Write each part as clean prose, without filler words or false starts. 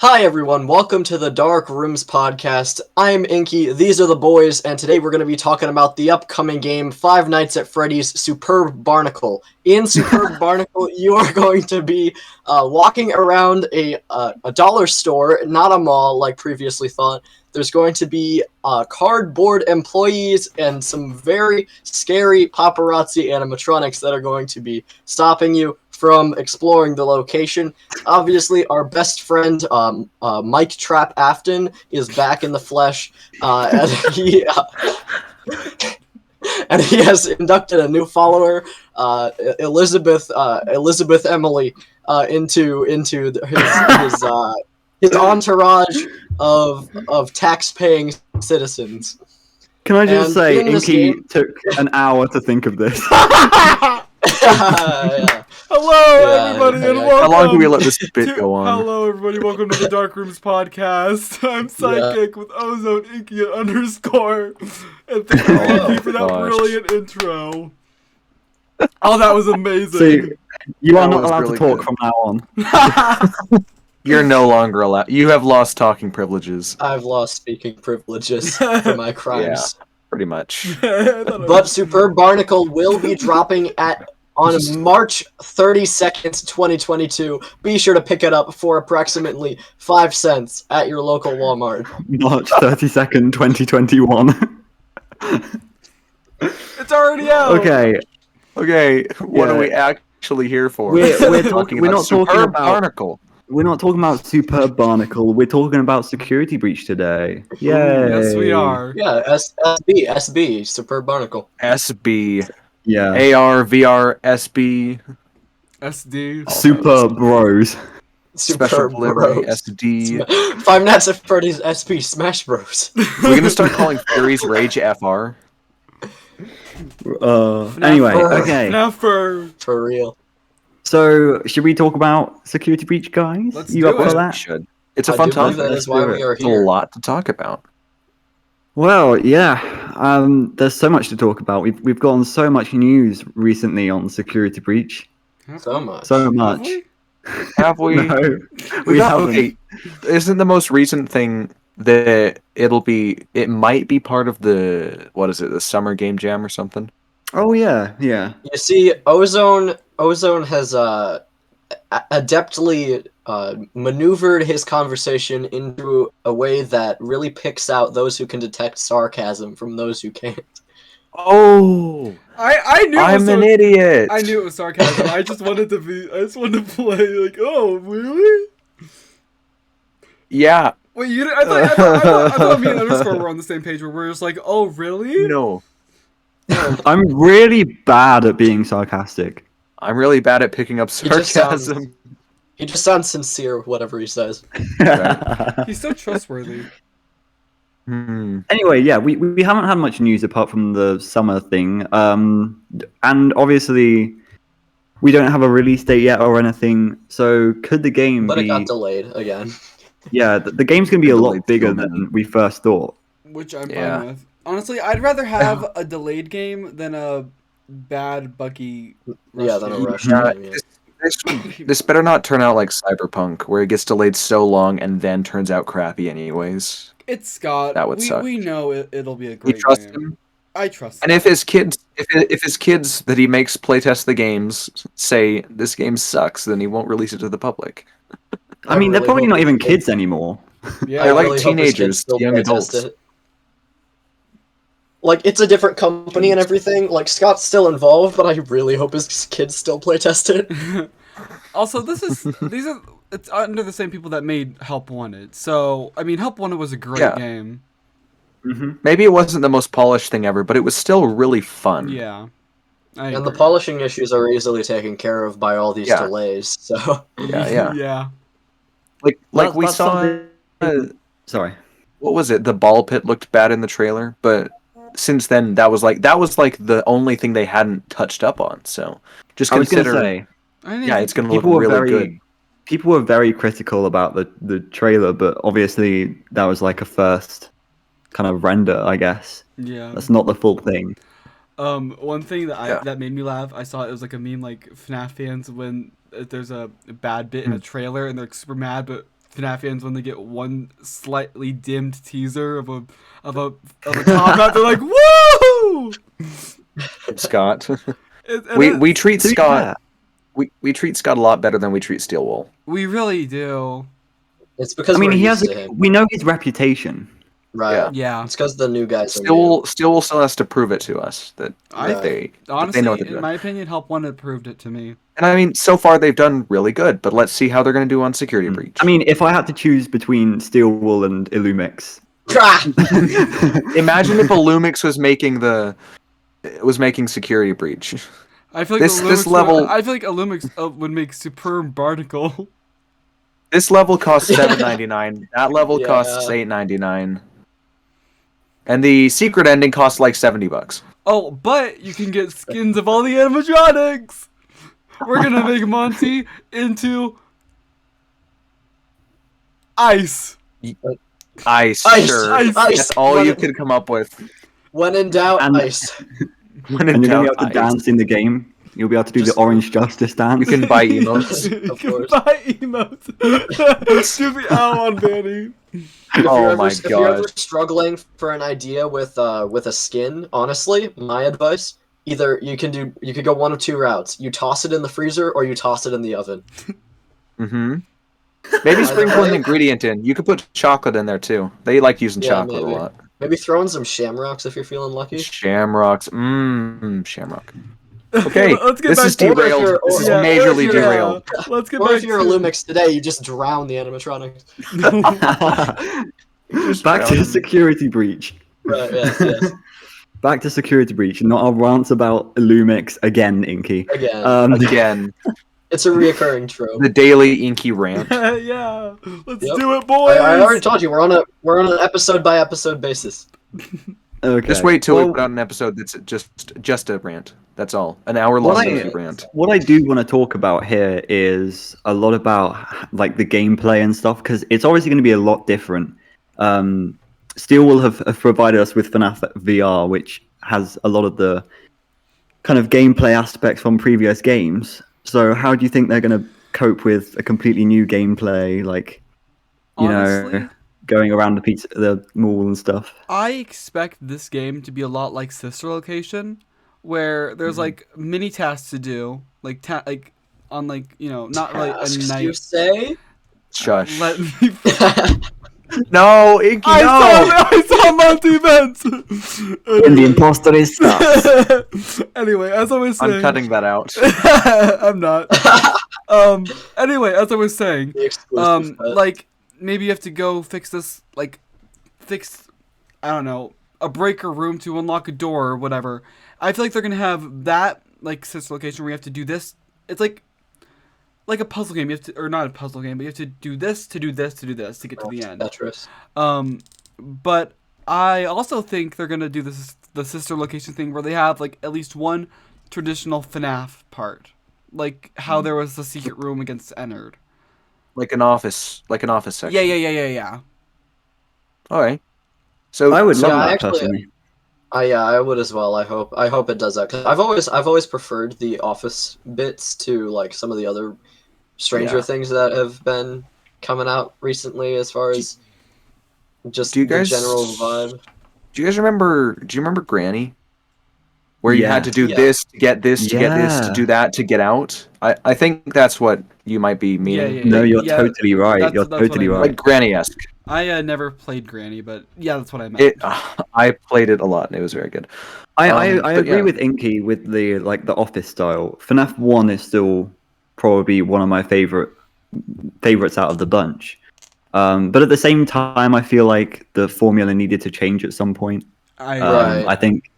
Hi everyone, welcome to the Dark Rooms podcast. I'm Inky, these are the boys, and today we're going to be talking about the upcoming game, Five Nights at Freddy's Superb Barnacle. In Superb Barnacle, you are going to be walking around a dollar store, not a mall like previously thought. There's going to be cardboard employees and some very scary paparazzi animatronics that are going to be stopping you from exploring the location. Obviously, our best friend, Mike Trap Afton, is back in the flesh, and he has inducted a new follower, Elizabeth Emily, into his entourage of tax-paying citizens. Can I just And say, in this Inky game- took an hour to think of this. Yeah. Hello, Yeah, everybody, and yeah. welcome. How long can we let this bit go on? Hello, everybody. Welcome to the Dark Rooms podcast. I'm Psychic with Ozone, Inky, _. And thank you for that gosh. brilliant intro. Oh, that was amazing. See, you are That not was allowed really to talk good. from now on. You're no longer allowed. You have lost talking privileges. I've lost speaking privileges for my crimes. Pretty much. But Superb Barnacle will be dropping on March 32nd, 2022. Be sure to pick it up for approximately 5 cents at your local Walmart. March 32nd, 2021. It's already out. Okay, Okay, what Yeah. are we actually here for? we're We're not talking about Barnacle. we're not talking about Superb Barnacle. We're talking about Security Breach today. Yay! Yes, we are. Yeah, SB, Superb Barnacle. SB. Yeah. AR, VR, SB. SD. Super Bros. Special Superb Delivery, Bros. SD. Five Nights at Freddy's SP Smash Bros. We're gonna start calling Fury's Rage FR. Anyway, FNaF. okay. Snapper. For real. So, should we talk about Security Breach, guys? Let's you do up it. for We that? should. It's a I fun do believe topic. that is why we are It's a here. lot to talk about. Well, yeah. There's so much to talk about. We've gotten so much news recently on Security Breach. So much. So Have much. we? Have we? No, We got, haven't. okay. Isn't the most recent thing that it might be part of the the Summer Game Jam or something? Oh yeah. You see, Ozone has adeptly maneuvered his conversation into a way that really picks out those who can detect sarcasm from those who can't. Oh, I knew it was I'm an idiot. I knew it was sarcasm. I just wanted to play like, oh, really? Yeah. Wait, you didn't, I thought me and _ were on the same page where we're just like, oh, really? No, I'm really bad at being sarcastic. I'm really bad at picking up He just sarcasm. He just sounds sincere, whatever he says. He's so trustworthy. Anyway, yeah, we haven't had much news apart from the summer thing. And obviously we don't have a release date yet or anything. So could the game But be it got delayed again. Yeah, the game's gonna be a lot Delayed bigger filming. than we first thought. Which I'm Yeah. fine with. Honestly, I'd rather have a delayed game than a bad, buggy rush Yeah, then a game. rush Yeah, game, yeah. This better not turn out like Cyberpunk, where it gets delayed so long and then turns out crappy anyways. It's Scott. That would suck. We know it'll be a We great trust game. him. I trust And him. if his kids, if his kids that he makes playtest the games say this game sucks, then he won't release it to the public. I mean, they're really probably hope not his even kids- kids anymore. Yeah, They're like really hope his kids teenagers, still young playtest adults. it. Like, it's a different company and everything. Like, Scott's still involved, but I really hope his kids still playtest it. Also, it's under the same people that made Help Wanted. So, I mean, Help Wanted was a great Yeah. game. Maybe it wasn't the most polished thing ever, but it was still really fun. Yeah. I And the agree. polishing issues are easily taken care of by all these Yeah. delays, so... Yeah. Yeah. Like That's- we that's saw. something- Sorry. What was it? The ball pit looked bad in the trailer, but since then that was like the only thing they hadn't touched up on. So just I was gonna consider. say, Yeah, it's gonna look people were really very good. people were very critical about the trailer, but obviously that was like a first kind of render, I guess. Yeah. That's not the full thing. One thing Yeah. that made me laugh, I saw it was like a meme like FNaF fans when there's a bad bit in a trailer and they're super mad, but FNAF fans when they get one slightly dimmed teaser of a combat. They're like, "Woo!" Scott. And We treat To be Scott. We treat Scott a lot better than we treat Steelwool. we really do. It's because I mean, we're he has. used to him, We know his reputation. right? Yeah. Yeah. It's because the new guys are new. Steelwool still has to prove it to us that I they Honestly, know what they're in doing. my opinion, Help One had proved it to me. And I mean, so far they've done really good, but let's see how they're going to do on Security Breach. I mean, if I had to choose between Steelwool and Illumix, Imagine if Illumix was making Security Breach. I feel like This Illumix level- I feel like Illumix would make superb Barnacle. This level costs $7.99. That level Yeah. costs $8.99. And the secret ending costs like $70. Oh, but you can get skins of all the animatronics. We're gonna make Monty into ice. Ice, Ice, sure. ice, That's all you could come up with. When in doubt, And- ice. When and in you're gonna be doubt, able to ice. dance in the game. You'll be able to do Just- the Orange Justice dance. You can buy emotes. Of You course. can buy emotes. Do the owl on Danny. If you're ever gosh. struggling for an idea with a skin, honestly, my advice: either you could go one of two routes. You toss it in the freezer or you toss it in the oven. Mm-hmm. Maybe sprinkle an ingredient in. You could put chocolate in there too. They like using Yeah, chocolate maybe. a lot. Maybe throw in some shamrocks if you're feeling lucky. Shamrocks. Shamrock. Okay, Let's get this back is to- derailed. This is Yeah, majorly or if you're- derailed. Let's get Or back if you're a to Lumix today, you just drown the animatronics. Back to drown. Security Breach. Right? Yes. Back to Security Breach, not our rants about Illumix again, Inky. Again, Again, it's a reoccurring trope. the daily Inky rant. yeah. Let's Yep. do it, boys. I already told you we're on an episode by episode basis. Okay. Just wait till Well, we put out an episode that's just a rant. That's all. An hour-long What I- Inky rant. What I do want to talk about here is a lot about like the gameplay and stuff, because it's obviously going to be a lot different. Steel will have provided us with FNAF VR, which has a lot of the kind of gameplay aspects from previous games. So how do you think they're going to cope with a completely new gameplay, like, you Honestly, know, going around the mall and stuff? I expect this game to be a lot like Sister Location, where there's like mini tasks to do, like on like not like a Tasks, night. you say? Shush. Let me. No, Inky, no! I saw Monty events. And the imposter is stuck. Anyway, as I was saying, I'm cutting that out. I'm not. Anyway, as I was saying, The exclusive pet. like maybe you have to go fix this, I don't know, a breaker room to unlock a door or whatever. I feel like they're gonna have that like Sister Location where you have to do this. It's like a puzzle game. You have to, or not a puzzle game, but you have to do this to do this to do this to get to the end. Tetris. But I also think they're gonna do the Sister Location thing where they have like at least one traditional FNAF part, like how there was the secret room against Ennard. like an office section. Yeah. All right. So I would love Yeah, that actually- personally. I would as well. I hope it does that, because I've always preferred the office bits to like some of the other Stranger Yeah. Things that have been coming out recently, as far as just do you the guys general vibe. Do you remember Granny? Where you had to do Yeah. this to get this to get this to Yeah. do that to get out. I think that's what you might be meaning. Yeah. No, you're Yeah, totally right. that's- You're that's what totally I meant. right. Like Granny-esque. I never played Granny, but yeah, that's what I meant. I played it a lot and it was very good. I but agree yeah. with Inky with the office style. FNAF 1 is still probably one of my favorites out of the bunch. But at the same time, I feel like the formula needed to change at some point. Right. I think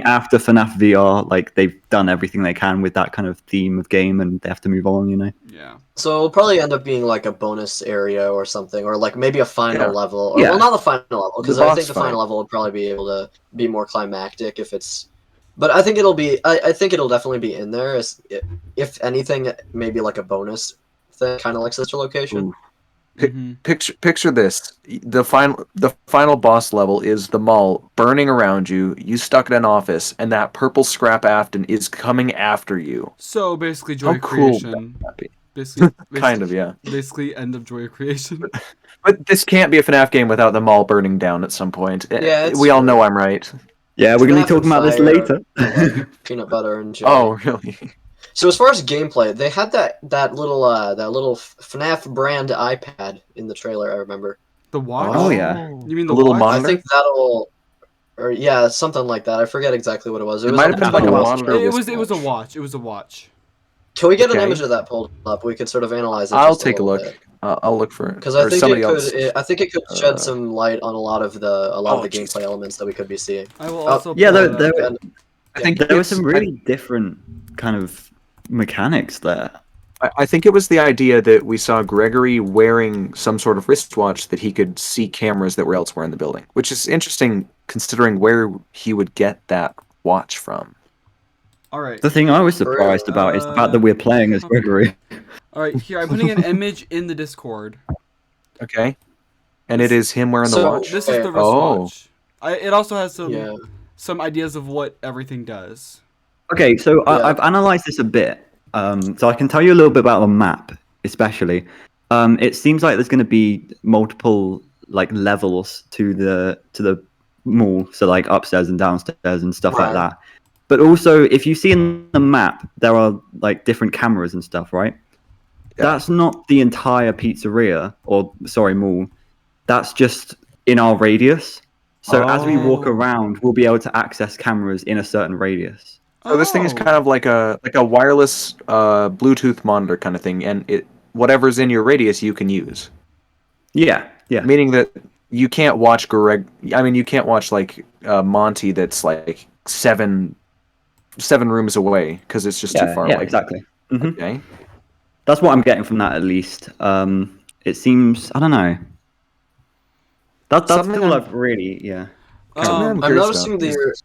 after FNAF VR, like they've done everything they can with that kind of theme of game, and they have to move on. Yeah. So it'll probably end up being like a bonus area or something, or like maybe a final Yeah. level. Or, Yeah. Well, not the final level, because The I boss think the fight. final level would probably be able to be more climactic if it's. But I think it'll be. I think it'll definitely be in there. If anything, maybe like a bonus thing, kind of like Sister Location. Ooh. Mhm. Picture this. The final boss level is the mall burning around you, you stuck in an office, and that purple scrap Afton is coming after you. So basically, How Joy cool Creation. would that be? Basically, Kind of, yeah. Basically, end of Joy of Creation. But this can't be a FNAF game without them all burning down at some point. Yeah, it's we all true. know I'm right. Yeah, we're gonna be FNAF and talking about this Fire later. are like peanut butter and jelly. Oh, really? So as far as gameplay, they had that little FNAF brand iPad in the trailer. I remember. The watch. Oh, yeah. You mean The the little watch? monitor? I think that'll, or yeah, something like that. I forget exactly what it was. It was might on have been the like a mouse monitor. tray. It was a watch. It was a watch. Can we get an Okay. image of that pulled up? We could sort of analyze it. I'll just take a little look. bit. I'll look for it. Because I Or think somebody it else. could. I think it could shed some light on a lot of the geez. gameplay elements that we could be seeing. I will also. Yeah, pull it there, up. there, And I think there were it's- some really different kind of mechanics there. I think it was the idea that we saw Gregory wearing some sort of wristwatch that he could see cameras that were elsewhere in the building, which is interesting considering where he would get that watch from. All right. The thing I was surprised about is the fact that we're playing as Gregory. All right. Here, I'm putting an image in the Discord. Okay, and it is him wearing the So- watch. This is the Oh. wristwatch. It also has yeah, some ideas of what everything does. Okay, so Yeah. I've analyzed this a bit. So I can tell you a little bit about the map, especially. It seems like there's going to be multiple like levels to the mall, so like upstairs and downstairs and stuff like Right. that. But also, if you see in the map, there are like different cameras and stuff, right? Yeah. That's not the entire pizzeria, or sorry, mall. That's just in our radius. So as we walk Oh. around, we'll be able to access cameras in a certain radius. So this thing is kind of like a wireless Bluetooth monitor kind of thing, and whatever's in your radius you can use. Yeah, yeah. Meaning that you can't watch you can't watch like Monty that's like seven rooms away because it's just too far yeah, away. exactly. hmm Okay. That's what I'm getting from that, at least. It seems, I don't know. That's Something all I'm- I've really, yeah. I'm curious noticing about is-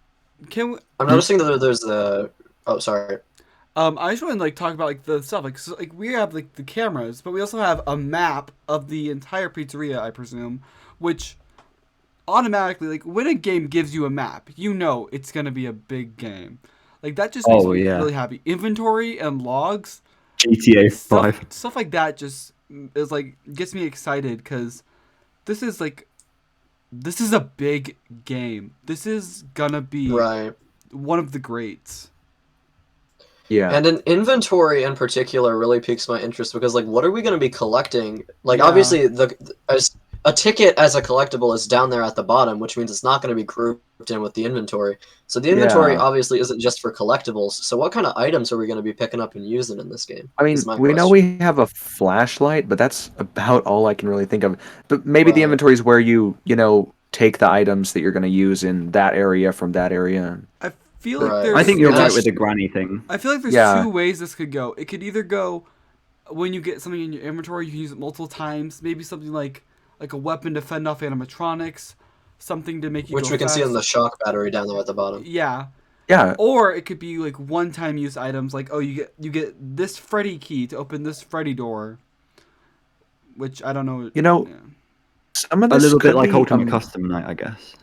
Can we, I'm noticing that there's the. Oh, sorry. I just want to like talk about like the stuff like we have like the cameras, but we also have a map of the entire pizzeria, I presume, which automatically like when a game gives you a map, you know it's gonna be a big game. Like that just makes Oh, me yeah. really happy. Inventory and logs, GTA 5. stuff like that just is like gets me excited because this is a big game. This is gonna be Right. one of the greats. Yeah. And an inventory in particular really piques my interest because, like, what are we going to be collecting? Like, Yeah. obviously, as a ticket as a collectible is down there at the bottom, which means it's not going to be grouped in with the inventory. So the inventory Yeah. obviously isn't just for collectibles. So what kind of items are we going to be picking up and using in this game? I mean, is my we know question. we have a flashlight, but that's about all I can really think of. But maybe the Right. inventory is where you take the items that you're going to use in that area from that area. I feel like Right. there's. I think you're That's- right with the granny thing. I feel like there's Yeah. two ways this could go. It could either go when you get something in your inventory, you can use it multiple times. Maybe something like a weapon to fend off animatronics, something to make you Which go we can see in fast. the shock battery down there at the bottom. Yeah. Yeah. Or it could be like one-time use items, like you get this Freddy key to open this Freddy door, which I don't know. You know, yeah. some of A this little bit could like be, Ultimate Custom Night, I guess.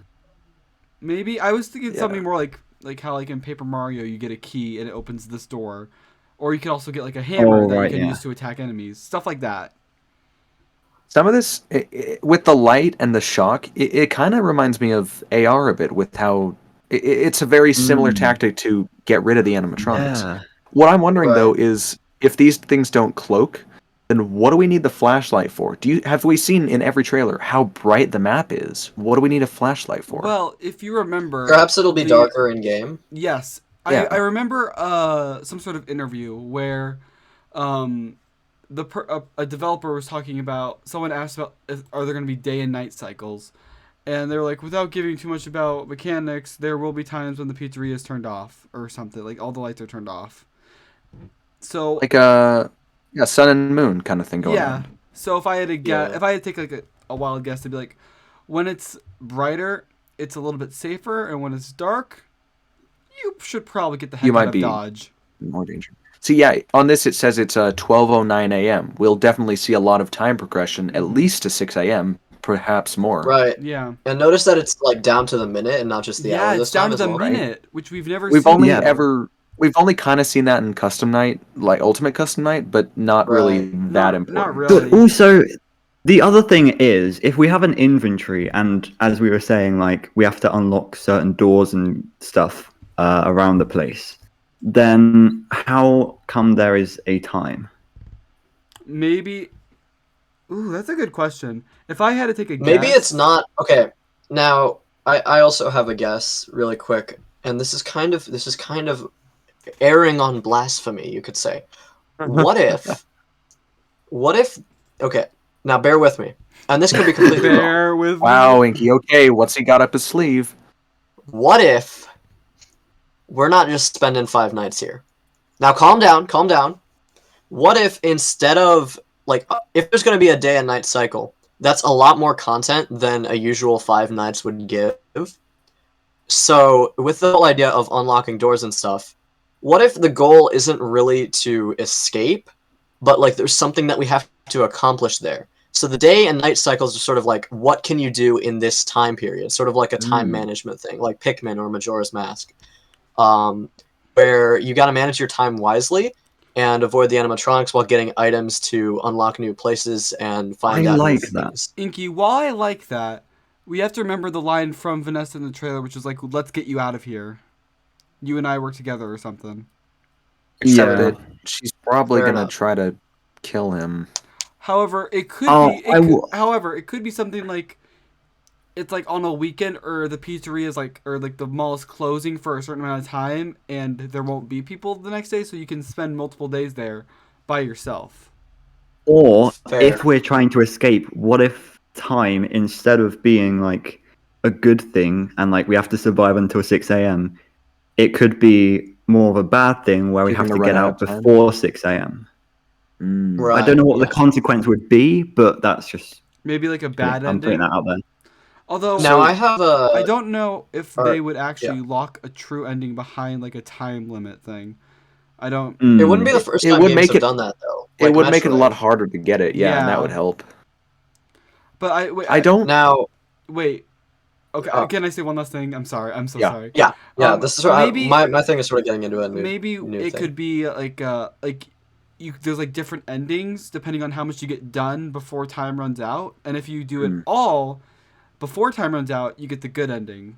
Maybe I was thinking Yeah. something more like how like in Paper Mario you get a key and it opens this door, or you could also get like a hammer Oh, that right, you can yeah. use to attack enemies, stuff like that. Some of this, with the light and the shock, it kind of reminds me of AR a bit with how it's a very similar tactic to get rid of the animatronics. Yeah. What I'm wondering, Right. though, is if these things don't cloak, then what do we need the flashlight for? Have we seen in every trailer how bright the map is? What do we need a flashlight for? Well, if you remember, Perhaps it'll be the- darker in game. Yes, Yeah. I remember some sort of interview where a developer was talking about, someone asked about are there going to be day and night cycles, and they were like, without giving too much about mechanics, there will be times when the pizzeria is turned off or something, like all the lights are turned off. So like yeah, sun and moon kind of thing going yeah. on. So if I had to guess, Yeah. if I had to take like a wild guess, to be like, when it's brighter, it's a little bit safer, and when it's dark, you should probably get the heck You might out of be- Dodge. More danger. See, yeah, on this it says it's 12:09 a.m. We'll definitely see a lot of time progression, at least to 6 a.m., perhaps more. Right. Yeah. And notice that it's like down to the minute and not just the hour Yeah, this it's down time to as the well. right? minute, which we've never We've seen. only Yeah. ever we've only kind of seen that in Custom Night, like Ultimate Custom Night, but not really Right. that Not important. really. But also, the other thing is, if we have an inventory, and as we were saying, like we have to unlock certain doors and stuff around the place, then how come there is a time? Maybe. Ooh, that's a good question. If I had to take a Maybe guess, it's not. Okay, now I also have a guess, really quick, and this is kind of erring on blasphemy, you could say. What if? What if? Okay, now bear with me, and this could be completely wrong. bear with Wow, me. Inky. Okay, what's he got up his sleeve? What if we're not just spending 5 nights here? Now, calm down, calm down. What if instead of like, if there's going to be a day and night cycle, that's a lot more content than a usual 5 nights would give. So, with the whole idea of unlocking doors and stuff, what if the goal isn't really to escape, but like there's something that we have to accomplish there? So the day and night cycles are sort of like, what can you do in this time period? Sort of like a time management thing, like Pikmin or Majora's Mask, where you got to manage your time wisely and avoid the animatronics while getting items to unlock new places and find I out new like that. things. Inky, while I like that, we have to remember the line from Vanessa in the trailer, which is like, "Let's get you out of here. You and I work together," or something. Except Yeah. that she's probably Fair gonna enough. try to kill him. However, it could Oh, be. However, it could be something like it's like on a weekend, or the pizzeria is like, or like the mall is closing for a certain amount of time, and there won't be people the next day, so you can spend multiple days there by yourself. Or Fair. if we're trying to escape, what if time, instead of being like a good thing and like we have to survive until 6 a.m., it could be more of a bad thing where we You're have gonna to run get out out of time? before 6 a.m. Mm. I don't know what yeah. the consequence would be, but that's just Maybe like a bad I'm putting ending. that out there. Although Now I have a. I don't know if or- they would actually lock a true ending behind like a time limit thing. I don't. It wouldn't be the first It time would games make have it- done that though. It Like would make it a Metroid. lot harder to get it, yeah, and that would Yeah. help. But I I don't. Now, wait. Okay, Oh. can I say one last thing? I'm sorry. I'm so Yeah. sorry. yeah, this is maybe my thing is sort of getting into a new. maybe new it thing. could be like you there's like different endings depending on how much you get done before time runs out, and if you do it all before time runs out, you get the good ending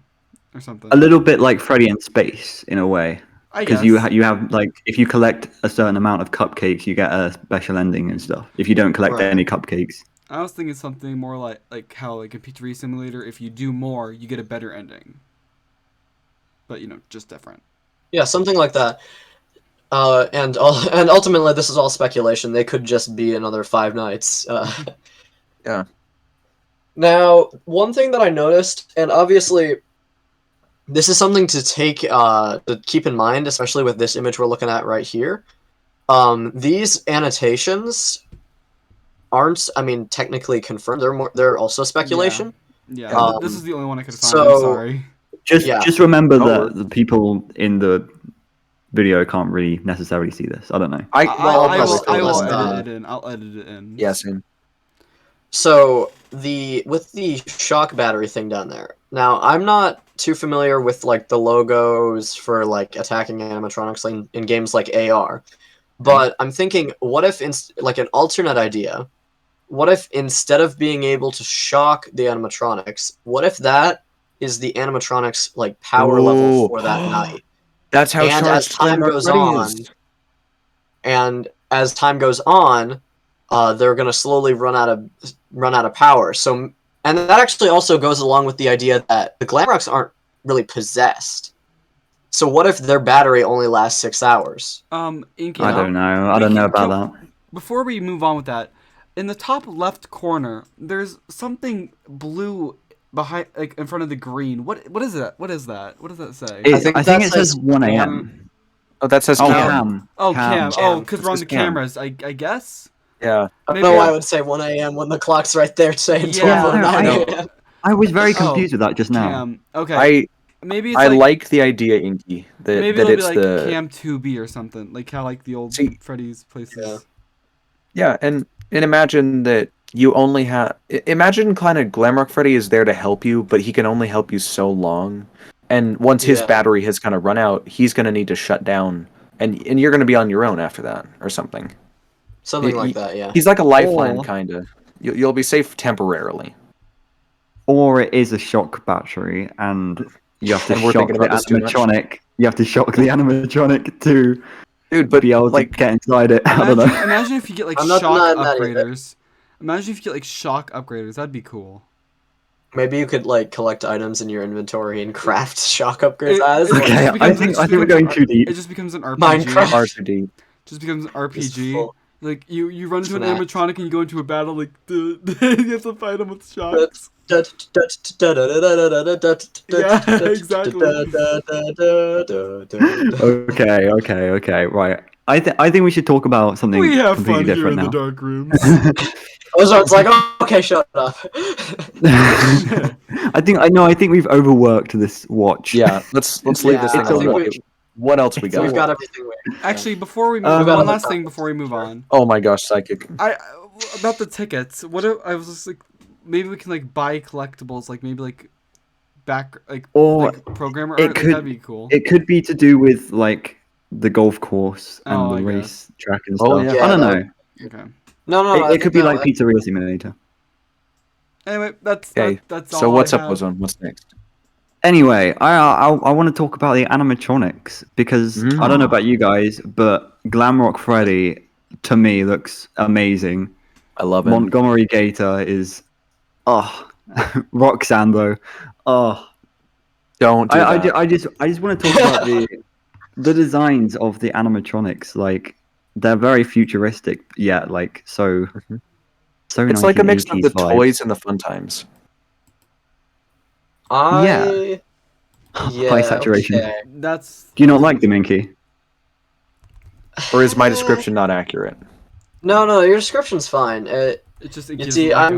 or something. A little bit like Freddy in Space in a way, I because guess. you have like if you collect a certain amount of cupcakes, you get a special ending and stuff. If you don't collect Right. any cupcakes, I was thinking something more like how like in Pizzeria Simulator, if you do more, you get a better ending. But just different. Yeah, something like that. And ultimately, this is all speculation. They could just be another 5 nights. Yeah. Now, one thing that I noticed, and obviously, this is something to keep in mind, especially with this image we're looking at right here. These annotations aren't, I mean, technically confirmed. They're also speculation. Yeah, this is the only one I could find. so- I'm sorry. just remember No that worries. the people in the video can't really necessarily see this. I don't know. I I'll will probably edit it in. I'll edit it in. Yeah, same. So with the shock battery thing down there. Now, I'm not too familiar with like the logos for like attacking animatronics in games like AR, but I'm thinking, what if like an alternate idea? What if instead of being able to shock the animatronics, what if that is the animatronics like power level Ooh. for that night? That's how And as charged time Glamrock goes Freddy on, is. and as time goes on, they're gonna slowly run out of power. So, and that actually also goes along with the idea that the Glamrocks aren't really possessed. So what if their battery only lasts 6 hours? Inky, I don't know. I don't know about that. Before we move on with that, in the top left corner, there's something blue behind, like in front of the green. What is that? What is that? What does that say? I think think that it says says 1 a.m. Oh, that says Oh, cam. cam. Oh, cam. Cam. Oh, because It we're on says the cam. cameras. I guess. Yeah. I don't Maybe know why I would say 1 a.m. when the clock's right there saying Yeah, 12:09 no, a.m. I was very Oh, confused with that just now. Cam. Okay. Maybe it's I like like the idea, Inky, that maybe that it'll be it's like the Cam 2B or something, like how like the old See- Freddy's places. Yeah. yeah, and imagine that you only have imagine kind of Glamrock Freddy is there to help you, but he can only help you so long, and once his Yeah. battery has kind of run out, he's gonna need to shut down and you're going to be on your own after that or something. Something like that, yeah. He's like a lifeline, Or- kind of. You'll be safe temporarily. Or it is a shock battery, and you have to And we're shock thinking the about this too much? animatronic. You have to shock the animatronic to Dude, but be able to like, get inside it. I don't Imagine, know. imagine if you get like I'm not shock denying that either. upgraders. Imagine if you get like shock upgraders. That'd be cool. Maybe you could like collect items in your inventory and craft shock upgrades. It Okay, just becomes- I it just think we're becomes going too deep. It just becomes an RPG. Minecraft. R2D. Just becomes an Just RPG. full- Like you run into an FNaF. animatronic and you go into a battle. Like you have to fight him with shocks. Yeah, Okay, right. I think we should talk about something We have fun completely here in different the now. dark rooms. Ozone's like, oh, okay, shut up. I think we've overworked this watch. Yeah, let's leave this Yeah, thing I think alone. we- What else we it's got? We've got everything. Actually, before we move, We've got one other last thing topics, before we move sure. on. Oh my gosh, psychic. I about the tickets. What if, I was just like, maybe we can like buy collectibles, like maybe like back like Or like programmer it art. Like, could- that'd be cool. It could be to do with like the golf course and Oh, the I race track and Oh, stuff. yeah. I don't Yeah, know. Okay. No, It could be like Pizzeria Simulator. Anyway, that's Okay, that's all. so what's I up, have. Ozone? What's next? Anyway, I want to talk about the animatronics because I don't know about you guys, but Glamrock Freddy to me looks amazing. I love it. Montgomery Gator is Roxanne though. Don't do that. I just want to talk about the designs of the animatronics. Like they're very futuristic, yet like so It's like a mix of the 1980s vibes. toys and the fun times. Yeah, High saturation. okay. That's Do you not like them, Inky? Or is my description not accurate? No, your description's fine. it's just. You see, I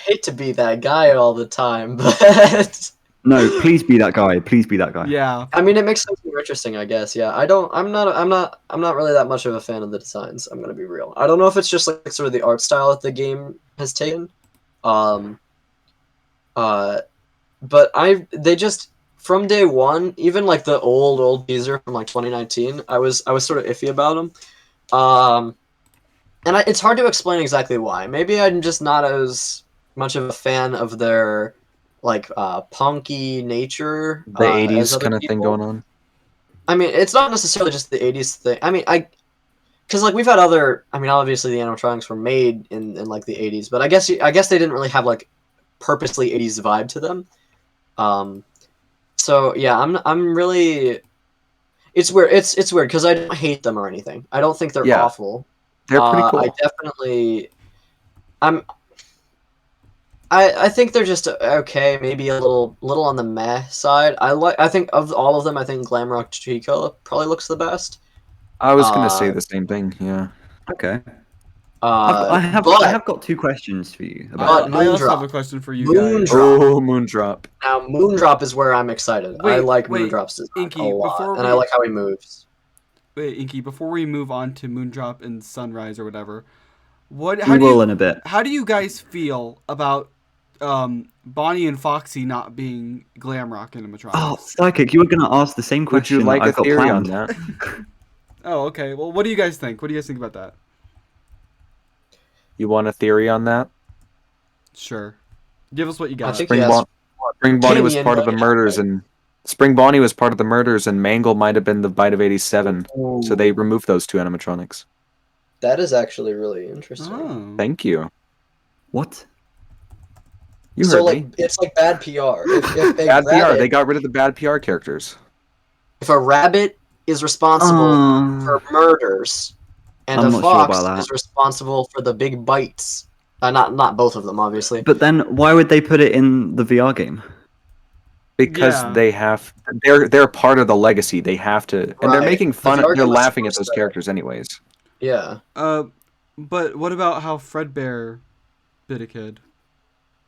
hate to be that guy all the time, but No, please be that guy. Please be that guy. Yeah. I mean, it makes things more interesting, I guess. Yeah, I'm not really that much of a fan of the designs. I'm gonna be real. I don't know if it's just like sort of the art style that the game has taken. But they just from day one, even like the old teaser from like 2019, I was sort of iffy about them. And it's hard to explain exactly why. Maybe I'm just not as much of a fan of their like punky nature. The as 80s other kind of thing people. going on. I mean, it's not necessarily just the 80s thing. I mean, because like we've had other. I mean, obviously the animatronics were made in like the 80s, but I guess they didn't really have like purposely 80s vibe to them. So yeah, I'm really. It's weird. It's weird because I don't hate them or anything. I don't think they're Yeah. awful. They're pretty cool. I definitely. I think they're just okay. Maybe a little on the meh side. I think of all of them, I think Glamrock Chico probably looks the best. I was gonna say the same thing. Yeah. Okay. But I have got two questions for you about. But I also Moondrop. have a question for you Moondrop. guys. Oh, Moondrop. Now Moondrop is where I'm excited. I Wait, like wait, Moondrop's design Inky, a lot, before and we- I like how he moves. Wait, Inky, before we move on to Moondrop and Sunrise or whatever, We will in a bit. how do you guys feel about Bonnie and Foxy not being Glamrock animatronics? Oh, Psychic, you were going to ask the same Would question. you like that a I've got theory on planned. that? Oh, okay. Well, what do you guys think? What do you guys think about that? You want a theory on that? Sure. Give us what you got. think- Spring, Yes. Spring Bonnie was Gimme part of the anybody. murders, and Spring Bonnie was part of the murders, and Mangle might have been the Bite of 87. So they removed those two animatronics. That is actually really interesting. Oh. Thank you. What? You So heard like me. it's like bad PR. If a Bad PR. rabbit, They got rid of the bad PR characters. if a rabbit is responsible for murders, and I'm a not sure fox about that. is responsible for the big bites. Not both of them, obviously. But then why would they put it in the VR game? Because Yeah. they have, they're part of the legacy. They have to, and they're Right. making But fun. the They're argument's laughing at supposed those to- characters, anyways. Yeah. But what about how Fredbear bit a kid?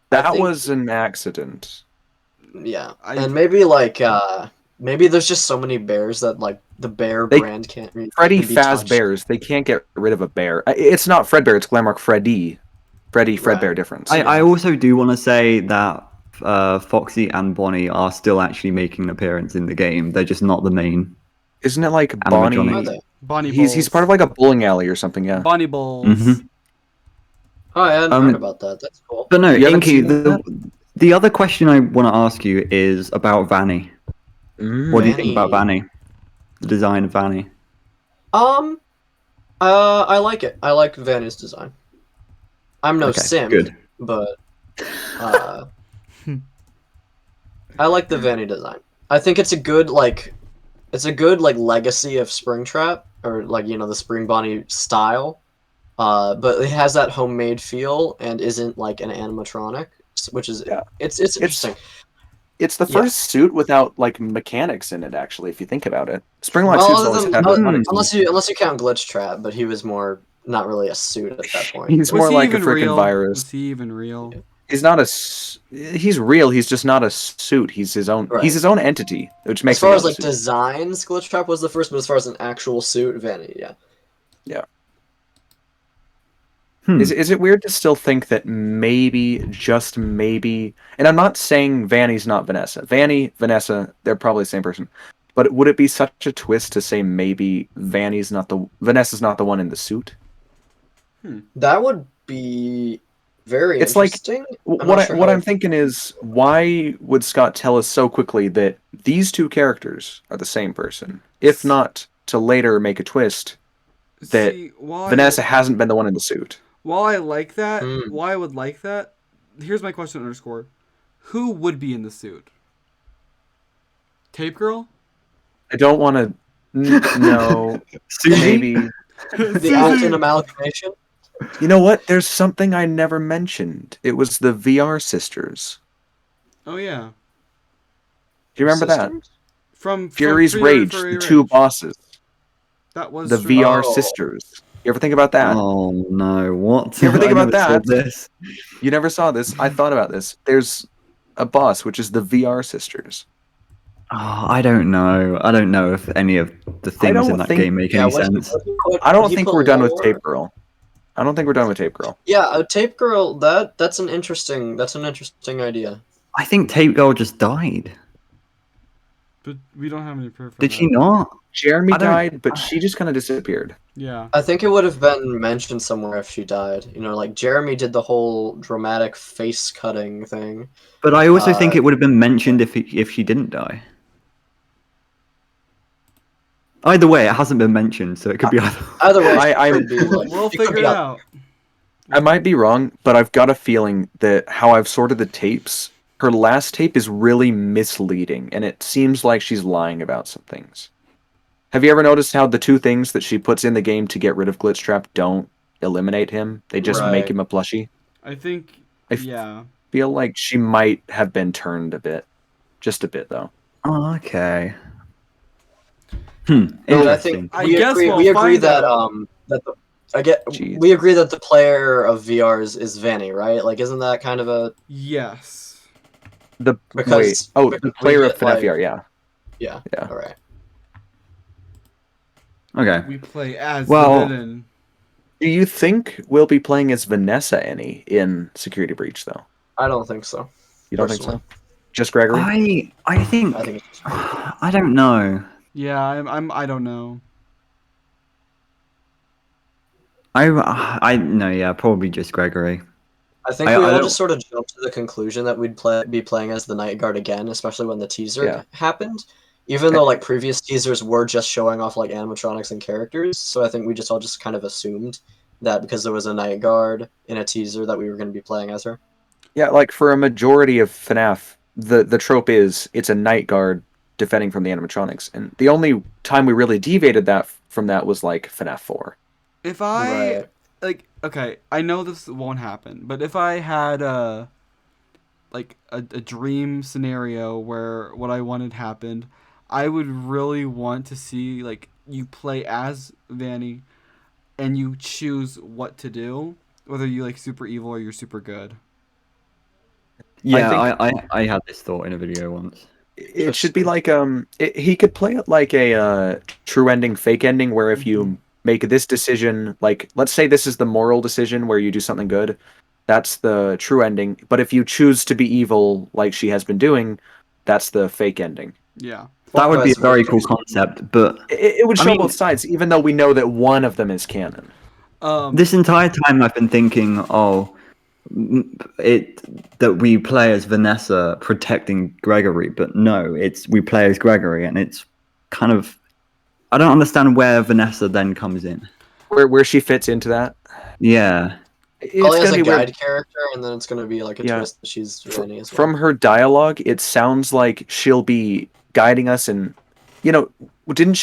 That think- was an accident. Yeah. I- And maybe like maybe there's just so many bears that like the bear They- brand can't really Freddy be touched. Fazbears. They can't get rid of a bear. It's not Fredbear. It's Glamrock Freddy. Freddy Right. Fredbear difference. I also do want to say that Foxy and Bonnie are still actually making an appearance in the game. They're just not the main Isn't it like Are Animatronics. they? Bonnie He's Balls. part of like a bowling alley or something. Yeah. Bonnie Balls. Mhm. Oh, I hadn't Um, heard about that. That's cool. But no, You haven't Inky, seen that? the other question I want to ask you is about Vanny. What do you think about Vanny? The design of Vanny? I like it. I like Vanny's design. I'm no Okay, simp, good. but I like the Vanny design. I think it's a good like legacy of Springtrap, or like, you know, the Spring Bonnie style. But it has that homemade feel and isn't like an animatronic, which is Yeah. it's interesting. It's the Yeah. first suit without like mechanics in it. Actually, if you think about it, Springlock Well, suits other always than had mechanics. unless you count Glitch Trap, but he was more not really a suit at that point. He's Was more he like a even freaking real? virus. Was he even real? He's not a. He's real. He's just not a suit. He's his own. Right. He's his own entity, which makes As far him as not a like suit. designs, Glitch Trap was the first, but as far as an actual suit, Vanny, yeah. Yeah. Hmm. Is it weird to still think that maybe, just maybe, and I'm not saying Vanny's not Vanessa. Vanny, Vanessa, they're probably the same person. But would it be such a twist to say maybe Vanessa's not the one in the suit? That would be very It's like interesting. I'm what not sure what how I'm thinking is, why would Scott tell us so quickly that these two characters are the same person, if not to later make a twist that See, while Vanessa hasn't been the one in the suit? while I like that, Hmm. why I would like that, here's my question underscore. Who would be in the suit? Tape Girl? I don't want to. No, Susie? maybe. the Alton amalgamation. You know what? There's something I never mentioned. It was the VR sisters. Oh yeah. Do you remember that? Sisters? From Fury's Fury Rage, Fury the two Rage. bosses, That was the true. VR Oh. sisters. You ever think about that? Oh no, what? You ever think I about never saw that? this. You never saw this. I thought about this. There's a boss, which is the VR sisters. Oh, I don't know. I don't know if any of the things don't in that think- game make Yeah, any what sense. I don't he think put we're done with lore- Tape Girl. I don't think we're done with Tape Girl. Yeah, a Tape Girl. That's an interesting idea. I think Tape Girl just died. But we don't have any proof. Did she not? Jeremy I don't- died, but she just kind of disappeared. Yeah. I think it would have been mentioned somewhere if she died. You know, like Jeremy did the whole dramatic face cutting thing. But I also think Uh, it would have been mentioned if she didn't die. Either way, it hasn't been mentioned, so it could be either. Either way, I- it could be, like, We'll it could figure be it out. out. I might be wrong, but I've got a feeling that how I've sorted the tapes, her last tape is really misleading, and it seems like she's lying about some things. Have you ever noticed how the two things that she puts in the game to get rid of Glitch Trap don't eliminate him? They just make Right. him a plushie? I think. I Yeah. feel like she might have been turned a bit. Just a bit, though. Oh, okay. But I Interesting. think I we guess agree. we'll We agree find that out. Jeez. we agree that the player of VR is Vanny, right? Like, isn't that kind of a Yes. The Because- wait. Oh, because the we player of get, FNaF like- VR, yeah. yeah? Yeah. All right. Okay. We play as Well- the villain. Do you think we'll be playing as Vanessa any in Security Breach, though? I don't think so. You don't think Personally. so? Just Gregory? I think I think it's just I don't know. Yeah, I don't know. I no, yeah, probably just Gregory. I think I we all don't- just sort of jumped to the conclusion that we'd be playing as the Night Guard again, especially when the teaser Yeah. happened. Even though like previous teasers were just showing off like animatronics and characters, so I think we all just kind of assumed that because there was a Night Guard in a teaser that we were going to be playing as her. Yeah, like for a majority of FNaF, the trope is it's a night guard defending from the animatronics, and the only time we really deviated from that was like FNaF 4. If I Right. like, okay, I know this won't happen, but if I had a dream scenario where what I wanted happened, I would really want to see like you play as Vanny, and you choose what to do, whether you like super evil or you're super good. Yeah, I had this thought in a video once. It should be like he could play it like a true ending, fake ending, where if you make this decision, like let's say this is the moral decision where you do something good, that's the true ending. But if you choose to be evil, like she has been doing, that's the fake ending. Yeah. That would be a vice very versa. cool concept, but It would I show mean- both sides, even though we know that one of them is canon. this entire time I've been thinking, that we play as Vanessa protecting Gregory, but no, we play as Gregory, and it's kind of, I don't understand where Vanessa then comes in. Where she fits into that. Yeah, It's Probably as gonna a be weird. guide character, and then it's gonna be like a Yeah. twist that she's Vanny as well. From her dialogue, it sounds like she'll be guiding us, and wasn't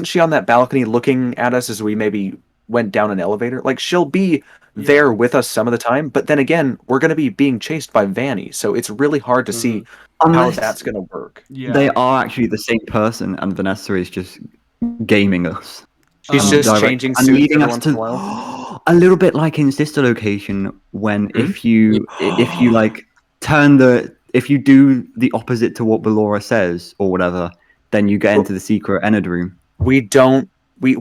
she on that balcony looking at us as we maybe went down an elevator? Like, she'll be there with us some of the time, but then again, we're going to be being chased by Vanny, so it's really hard to see how Unless that's going to work. Yeah. they are actually the same person, and Vanessa is just gaming us. She's just direct- changing and suits leading every us once to in a while. a little bit like in Sister Location, when Hmm? if you like if you do the opposite to what Ballora says or whatever, then you get into the secret Enid room. We don't. We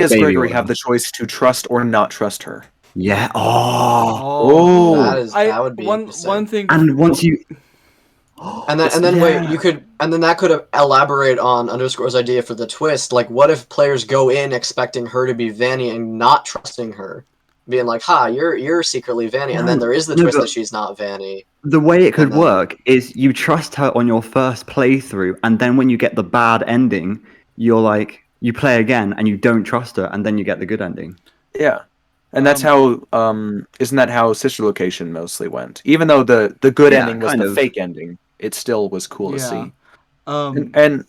as Baby Gregory oil. have the choice to trust or not trust her. Yeah. Oh. Oh, that would be one interesting. thing. And once you And then wait, and then that could elaborate on Underscore's idea for the twist. Like, what if players go in expecting her to be Vanny and not trusting her, being like, "Ha, you're secretly Vanny," and then there is the No, twist but- that she's not Vanny. the way it could And then- work is you trust her on your first playthrough, and then when you get the bad ending, you're like, you play again and you don't trust her, and then you get the good ending. yeah. And that's how. Isn't that how Sister Location mostly went? Even though the good Yeah, ending was kind the of. fake ending, it still was cool to Yeah. see. Um, And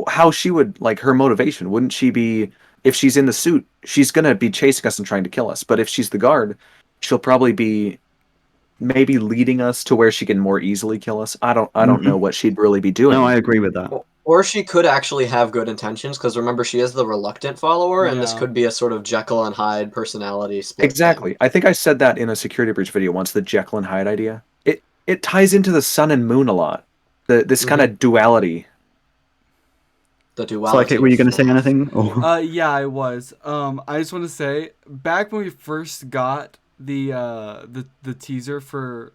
how she would, like, her motivation, wouldn't she be, if she's in the suit, she's gonna be chasing us and trying to kill us, but if she's the guard, she'll probably be maybe leading us to where she can more easily kill us. I don't know what she'd really be doing. No, I agree with that. Or she could actually have good intentions, because remember, she is the reluctant follower, and this Yeah. could be a sort of Jekyll and Hyde personality split. Exactly. I think I said that in a security breach video once, the Jekyll and Hyde idea. It ties into the sun and moon a lot. This kind of duality. The duality. Psychic, were you going to of- say anything? Or... yeah, I was. I just want to say, back when we first got the teaser for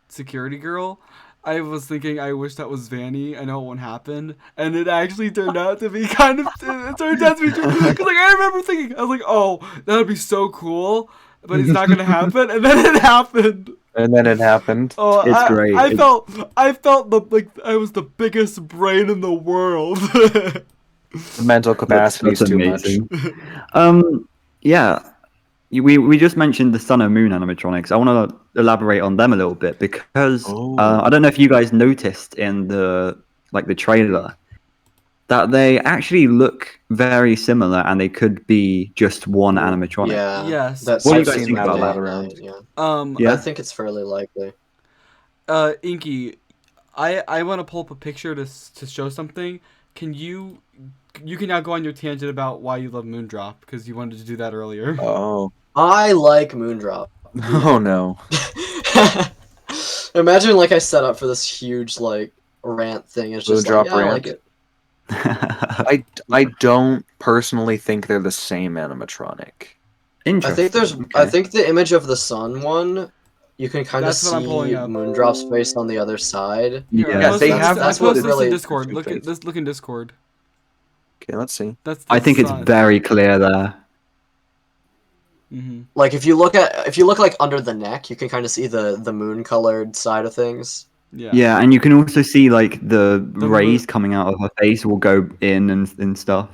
Security Girl, I was thinking, I wish that was Vanny. I know it won't happen, and it actually turned out to be kind of. It turned out to be true. Because I remember thinking, I was like, oh, that would be so cool, but it's not gonna happen, and then it happened. And then it happened. Oh, It's great. I felt like I was the biggest brain in the world. The mental capacity is That's too much. amazing. Yeah. We just mentioned the Sun and Moon animatronics. I want to elaborate on them a little bit because I don't know if you guys noticed in the trailer that they actually look very similar, and they could be just one animatronic. Yeah. Yes. That's, What do you I've guys seen think that about a lot that? around. Yeah. Yeah? I think it's fairly likely. Inky, I want to pull up a picture to show something. Can you can now go on your tangent about why you love Moondrop, because you wanted to do that earlier. Oh. I like Moondrop. Oh no. Imagine like I set up for this huge like rant thing. It's just Moondrop like, yeah, I like rant? it. I don't personally think they're the same animatronic. Interesting. I Okay. think the image of the sun one, you can kind of That's see what I'm pulling up. Moondrop's face on the other side. Here, Yeah, I they posted have- this- I that's what posted this really- in Discord. Look Face. at look in Discord. Okay, let's see. That's I think it's sun. very clear there. Mhm. Like if you look like under the neck, you can kind of see the moon colored side of things. Yeah. Yeah, and you can also see like the rays moon- coming out of her face will go in and stuff.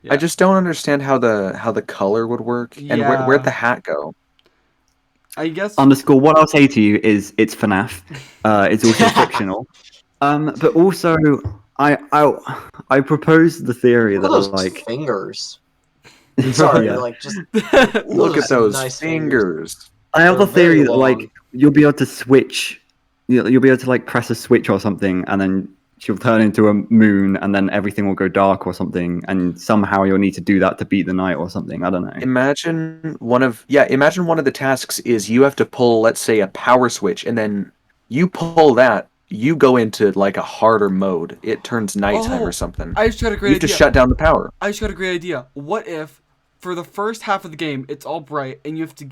Yeah. I just don't understand how the color would work and Yeah. where'd the hat go? I guess. Underscore. What I'll say to you is it's FNaF. It's also fictional. But also I propose the theory Look that at those like fingers. Sorry, Yeah. like just Look at those nice fingers. I have They're the theory very that long. like you'll be able to switch. You'll be able to like press a switch or something, and then she'll turn into a moon, and then everything will go dark or something, and somehow you'll need to do that to beat the night or something. I don't know. Imagine one of the tasks is you have to pull, let's say, a power switch, and then you pull that, you go into like a harder mode. It turns nighttime Oh, or something. I just got a You great have to idea. shut down the power. I just got a great idea. What if, for the first half of the game, it's all bright, and you have to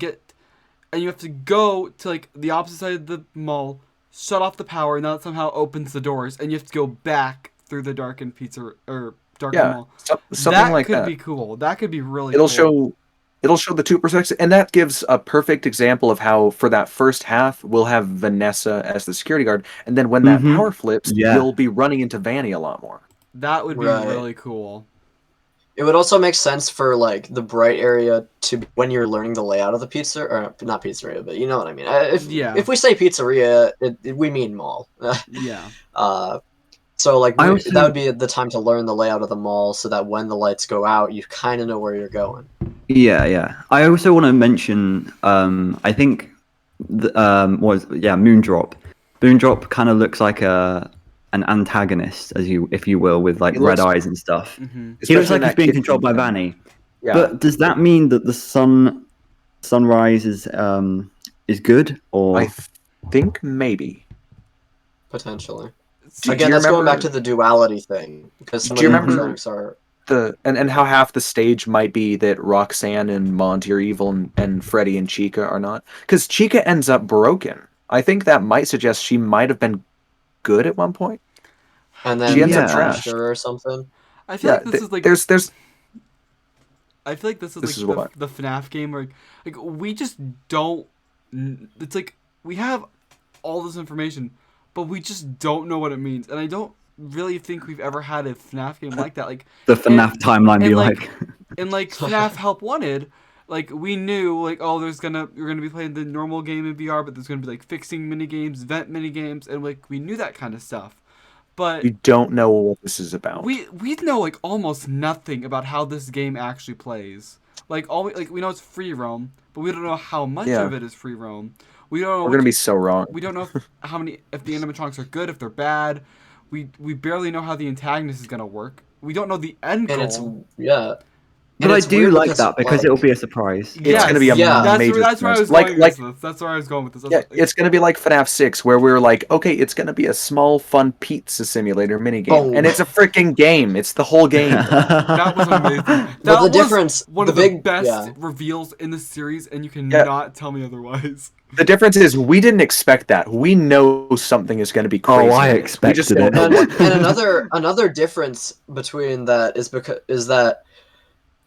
go to like the opposite side of the mall, shut off the power, and that somehow opens the doors, and you have to go back through the darkened pizza or darkened Yeah, mall. something That like could that. be cool. That could be really It'll cool. show the two perspectives, and that gives a perfect example of how for that first half we'll have Vanessa as the security guard, and then when that power flips, Yeah. you'll be running into Vanny a lot more. That would be Right. really cool. It would also make sense for like the bright area to when you're learning the layout of the pizza, or not pizzeria, but you know what I mean. Yeah. If we say pizzeria, we mean mall. Yeah. So like I also- that would be the time to learn the layout of the mall, so that when the lights go out, you kind of know where you're going. Yeah. I also want to mention, I think, Moondrop. Moondrop kind of looks like an antagonist, if you will, with like He red looks- eyes and stuff. Hmm. He looks Especially like he's that being kitchen controlled by thing. Vanny. Yeah, But does that mean that the sunrise is good, or I think maybe. Potentially. See, Again, you that's going back remember- to the duality thing, because some Do you of the remember- animatronics are. And how half the stage might be that Roxanne and Monty are evil and Freddy and Chica are not? Because Chica ends up broken. I think that might suggest she might have been good at one point. And then She ends up trashed trashed. her or something. I feel Yeah, like this is like there's I feel like this is This like is what? the FNAF game where like we just don't. It's like we have all this information, but we just don't know what it means, and I don't really think we've ever had a FNAF game like that. Like the FNAF timeline be and, like? in like FNAF Help Wanted, like we knew like you're gonna be playing the normal game in VR, but there's gonna be like fixing mini games, vent mini games, and like we knew that kind of stuff. But we don't know what this is about. we know like almost nothing about how this game actually plays. Like we know it's free roam, but we don't know how much Yeah. of it is free roam. We don't know. We're gonna be so wrong. We don't know if the animatronics are good, if they're bad. We barely know how the antagonist is gonna work. We don't know the end goal. And it's yeah. But And I it's do weird like that because like, it'll be a surprise. It's gonna be a Yeah. major. That's where I was surprise. going like with this. That's where I was going with this. yeah, it's gonna be like FNAF 6, where we're like, okay, it's gonna be a small, fun pizza simulator minigame, Boom. and it's a freaking game. It's the whole game. That was amazing. That But the was difference, one the of the big best yeah. reveals in the series, and you cannot tell me otherwise. The difference is we didn't expect that. We know something is gonna be crazy. I in this. We just expected don't it. know And, what. and another difference between that is that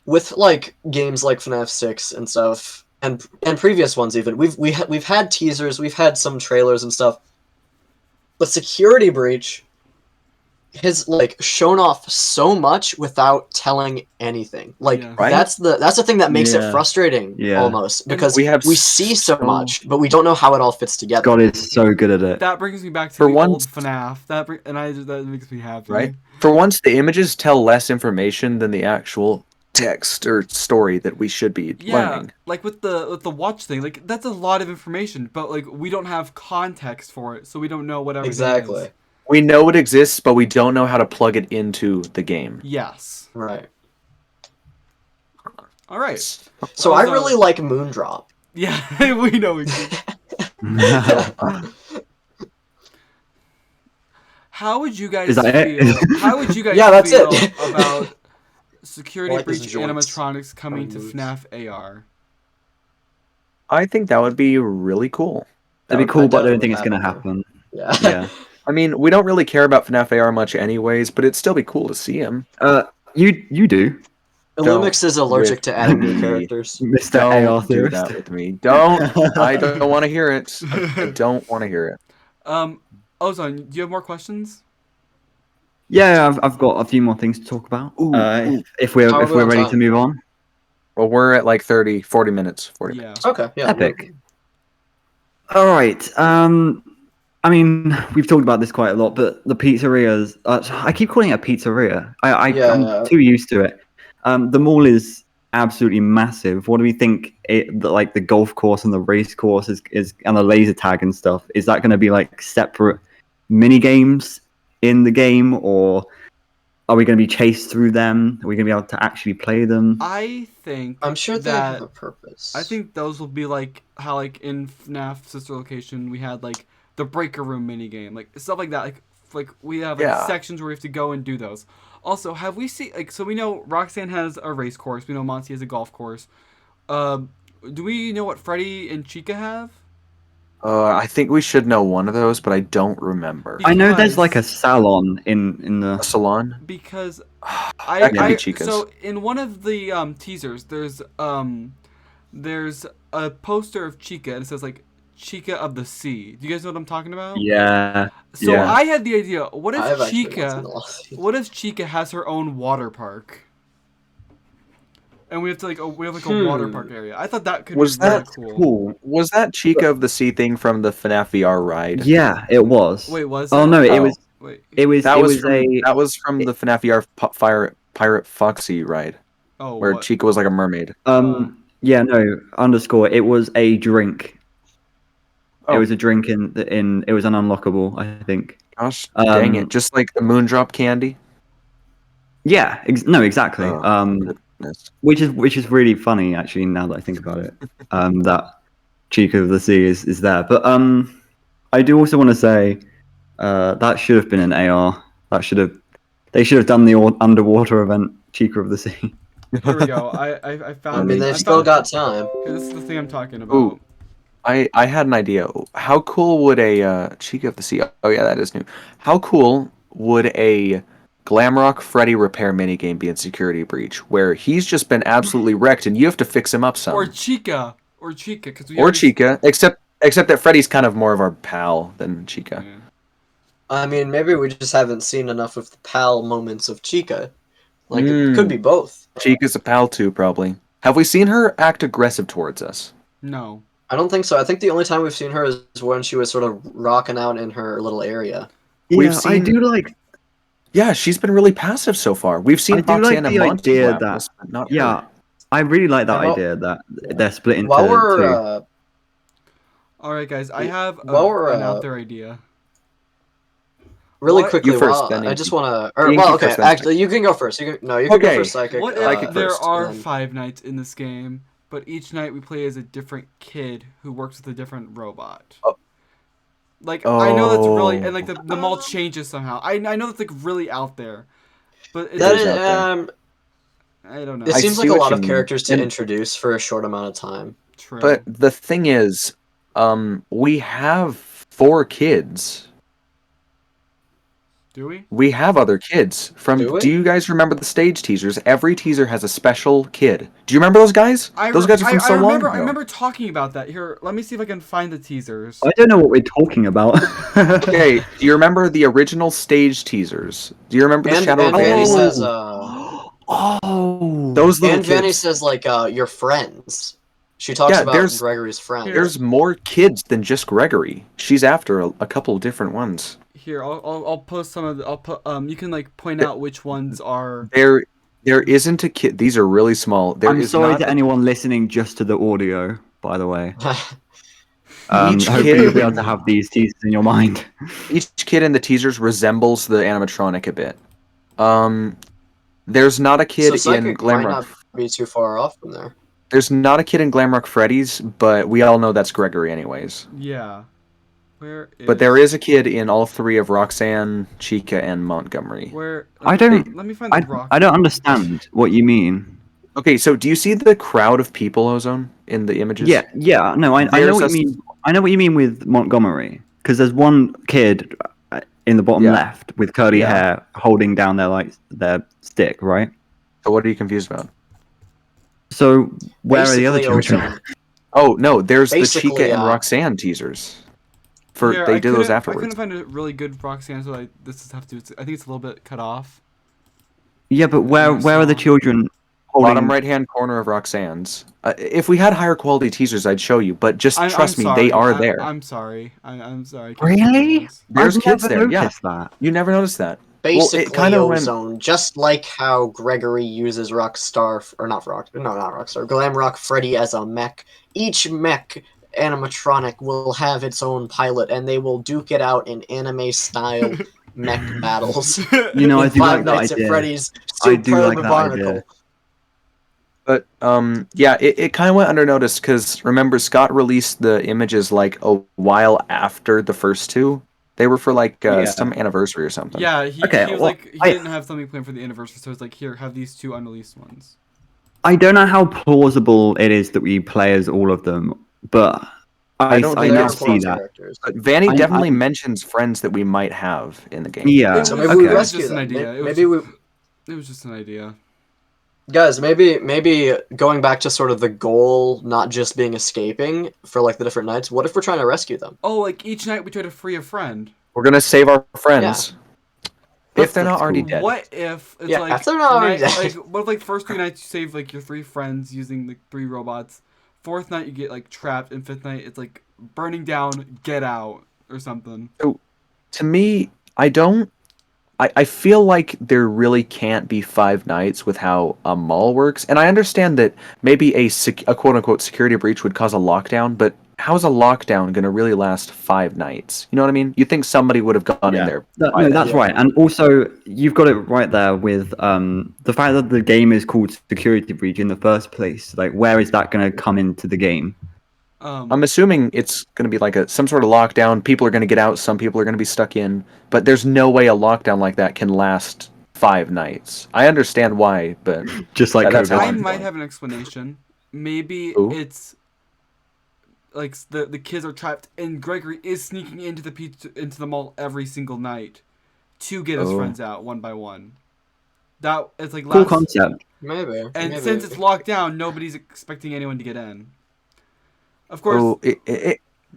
with like games like FNAF 6 and stuff, and previous ones even, we've had teasers, we've had some trailers and stuff, but Security Breach has like shown off so much without telling anything. Like Yeah. Right? that's the thing that makes Yeah. it frustrating Yeah. almost, because we have see so so- much, but we don't know how it all fits together. God is so good at it. That brings me back to For the once- old FNAF. That makes me happy. Right? For once, the images tell less information than the actual text or story that we should be Yeah, learning. like with the watch thing, like that's a lot of information, but like we don't have context for it, so we don't know what everything Exactly. is. We know it exists, but we don't know how to plug it into the game. Yes. Right. All right. So I Ozone. really like Moondrop. Yeah, we know. How would you guys Is that it? feel? How would you guys Yeah, that's feel it. about Security I like his Breach joints. animatronics coming to Moves. FNAF AR? I think that would be really cool. That'd be I cool, but I don't definitely think it's gonna have happen. Yeah. Yeah. I mean, we don't really care about FNAF AR much anyways, but it'd still be cool to see him. You do, Illumix is allergic with to adding new me. characters. Mr. AR Don't do theorist. that with me. Don't. I don't want to hear it. I don't want to hear it. Ozone, do you have more questions? Yeah, I've got a few more things to talk about. Ooh. If we're How are if we we're on ready time? to move on. Well, we're at like 40 minutes. 40 Yeah. minutes. Okay, yeah. Epic. All right. I mean, we've talked about this quite a lot, but the pizzerias. I keep calling it a pizzeria. Yeah. I'm too used to it. The mall is absolutely massive. What do we think? Like the golf course and the race course is and the laser tag and stuff. Is that going to be like separate mini games in the game, or are we going to be chased through them? Are we going to be able to actually play them? I think I'm sure they that have a purpose. I think those will be like how like in FNAF Sister Location we had like the breaker room mini game, like stuff like that. Like we have like Yeah. sections where we have to go and do those. Also, have we seen like so we know Roxanne has a race course, we know Monty has a golf course. Do we know what Freddy and Chica have? I think we should know one of those, but I don't remember. I know there's like a Because- salon in A the. salon? Because That could be Chica's. so in one of the teasers there's a poster of Chica and it says like Chica of the Sea. Do you guys know what I'm talking about? Yeah. So yeah. I had the idea. What I've if actually not Chica? seen a lot of these. What if Chica has her own water park? And we have to like we have like a water park area. I thought that could Was be really that cool. Cool. Was that Chica of the Sea thing from the FNaF VR ride? Yeah, it was. Wait, was Oh it? no, it Oh. was. Wait. It was. That it was was from, a. that was from the FNaF VR Pirate Foxy ride, Oh, where what? Chica was like a mermaid. Yeah, no, underscore. It was a drink. Oh. It was a drink in. It was an unlockable, I think. Gosh, dang it! Just like the Moondrop candy. Yeah. No, exactly. Oh, goodness. Which is really funny actually. Now that I think about it, that Chica of the Sea is there. But I do also want to say, that should have been an AR. They should have done the underwater event, Chica of the Sea. Here we go. I found. I mean, I they've still found- got time. Here, this is the thing I'm talking about. Ooh. I had an idea. How cool would a Chica of the Sea? Oh yeah, that is new. How cool would a Glamrock Freddy repair minigame be in Security Breach, where he's just been absolutely wrecked and you have to fix him up some? Or Chica, because Or Chica, except that Freddy's kind of more of our pal than Chica. Yeah. I mean, maybe we just haven't seen enough of the pal moments of Chica. Like, it could be both. Chica's a pal too, probably. Have we seen her act aggressive towards us? No. I don't think so. I think the only time we've seen her is when she was sort of rocking out in her little area. We've I seen- do like. Yeah, she's been really passive so far. We've seen I do like Roxanne and the Monty idea lap that. us, but not Yeah, her. I really like that Well- idea that they're split into While two. we're All right, guys. I have While we're, an out there idea. really What- quickly, You first, while then I Inky. just want to. Or Inky well, okay. first, then Actually, you can go first. You can go Okay. first. Psychic. What Psychic if there first, are and then- 5 nights in this game, but each night we play as a different kid who works with a different robot? Oh. Like I know that's really Oh. and like the mall changes somehow. I know that's like really out there, but it's That is is, out there. I don't know. it I seems see like a what lot you of mean. characters to And- introduce for a short amount of time. True. But the thing is, we have 4 kids. do we? We have other kids. Do we? Do you guys remember the stage teasers? Every teaser has a special kid. Do you remember those guys? Those guys are from so long ago. I remember talking about that. Here, let me see if I can find the teasers. I don't know what we're talking about. Okay, do you remember the original stage teasers? Do you remember the And, Shadow and of Vanny Vanny? says, Oh, Those little and Vanny kids. says like your friends. She talks Yeah, about there's- Gregory's friends. There's more kids than just Gregory. She's after a couple of different ones. Here, I'll post some of the. I'll put you can like point out which ones are. There isn't a kid. These are really small. There I'm is sorry not to a- anyone listening just to the audio, by the way. Each Hopefully kid- you'll be able to have these teasers in your mind. Each kid in the teasers resembles the animatronic a bit. There's not a so kid in Psychic might Glamrock. not be too far off from there. There's not a kid in Glamrock Freddy's, but we all know that's Gregory anyways. Yeah. Where is? But there is a kid in all 3 of Roxanne, Chica, and Montgomery. Where? I don't- Let me find the rock. I don't understand what you mean. Okay, so do you see the crowd of people, Ozone, in the images? Yeah, no, I know There's what a- you mean. I know what you mean with Montgomery, because there's one kid in the bottom Yeah. left with curly Yeah. hair holding down their stick, right? So what are you confused about? So where are the other Basically, children? Ozone. Oh no, there's the Basically, Chica and Roxanne teasers. Here, They I did those couldn't- I afterwards. couldn't find a really good Roxanne, so this is have to. I think it's a little bit cut off. Yeah, but where are the children holding? Bottom right hand corner of Roxanne's. If we had higher quality teasers, I'd show you. But just I'm trust me, sorry. they are there. I'm sorry. I'm sorry. I can't Really? see this. There's I've kids never there. Yeah, noticed that. you never noticed that. Basically, it kinda went- Ozone, just like how Gregory uses Rockstar, or not Rockstar, Glamrock Freddy as a mech. Each mech animatronic will have its own pilot, and they will duke it out in anime-style mech battles. You know, I In do Five like that Nights at idea. Freddy's I do Superb like that Barnacle. idea. But yeah, it kind of went undernoticed because remember Scott released the images like a while after the first 2. They were for like Yeah. some anniversary or something. Yeah, he Okay, was well, like he I- didn't have something planned for the anniversary, so it's like here, have these 2 unreleased ones. I don't know how plausible it is that we play as all of them, but I don't I think now They're it's see important that. characters. But Vanny I- definitely mentions friends that we might have in the game. Yeah. So It maybe was- we it was rescue just an them. idea. Maybe we, It was just an idea. guys. Maybe going back to sort of the goal, not just being escaping for like the different nights. What if we're trying to rescue them? Oh, like each night we try to free a friend. We're gonna save our friends if they're not That's already cool. dead. What if it's Yeah, like if they're not already night, dead. like what if like first 2 nights you save like your 3 friends using the 3 robots. 4th night you get like trapped, and 5th night it's like burning down, get out or something. To me, I feel like there really can't be 5 nights with how a mall works. And I understand that maybe a quote unquote security breach would cause a lockdown, but how's a lockdown going to really last 5 nights? You know what I mean? You'd think somebody would have gone in there. No, by then. that's right. And also, you've got it right there with the fact that the game is called Security Breach in the first place. Like, where is that going to come into the game? I'm assuming it's going to be like some sort of lockdown. People are going to get out. Some people are going to be stuck in. But there's no way a lockdown like that can last 5 nights. I understand why, but Just like that's how I I'm might feeling. have an explanation. Maybe Ooh. it's like the kids are trapped, and Gregory is sneaking into the mall every single night to get his Oh. friends out one by one. That it's like cool last, concept. Maybe. and maybe. since it's locked down, nobody's expecting anyone to get in. Of course, Oh,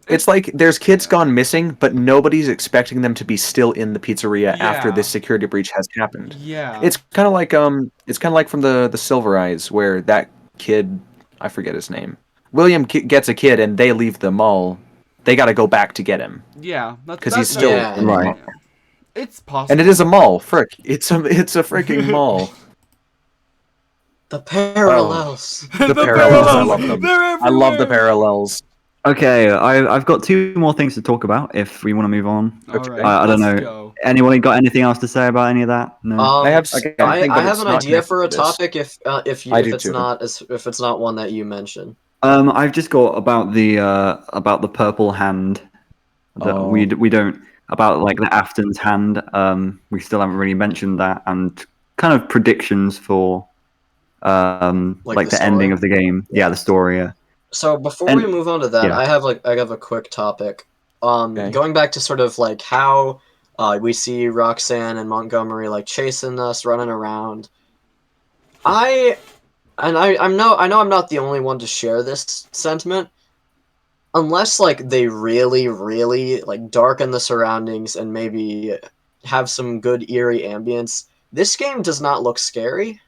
it's like there's kids gone missing, but nobody's expecting them to be still in the pizzeria after Yeah. this security breach has happened. yeah. It's kind of like from the Silver Eyes, where that kid, I forget his name, William gets a kid and they leave the mall. They got to go back to get him Yeah, because he's still Yeah. in the Right. mall. It's possible. And it is a mall. Frick, it's a freaking mall. The parallels. The parallels, I love them. They're I love the everywhere! parallels. Okay, I've got 2 more things to talk about if we want to move on. All right, I don't let's know. go. Anyone got anything else to say about any of that? No. I have Okay. I something, but have it's an not idea for a connected to this. topic if I do it's too. if it's not one that you mention. I've just got about the purple hand that Oh. we don't about like the Afton's hand. We still haven't really mentioned that, and kind of predictions for like the the ending story? of the game. Yeah, the story. Yeah. So before And- we move on to that, yeah. I have a quick topic. Okay. Going back to sort of like how we see Roxanne and Montgomery like chasing us, running around. I know I'm not the only one to share this sentiment. Unless like they really, really like darken the surroundings and maybe have some good eerie ambience, this game does not look scary.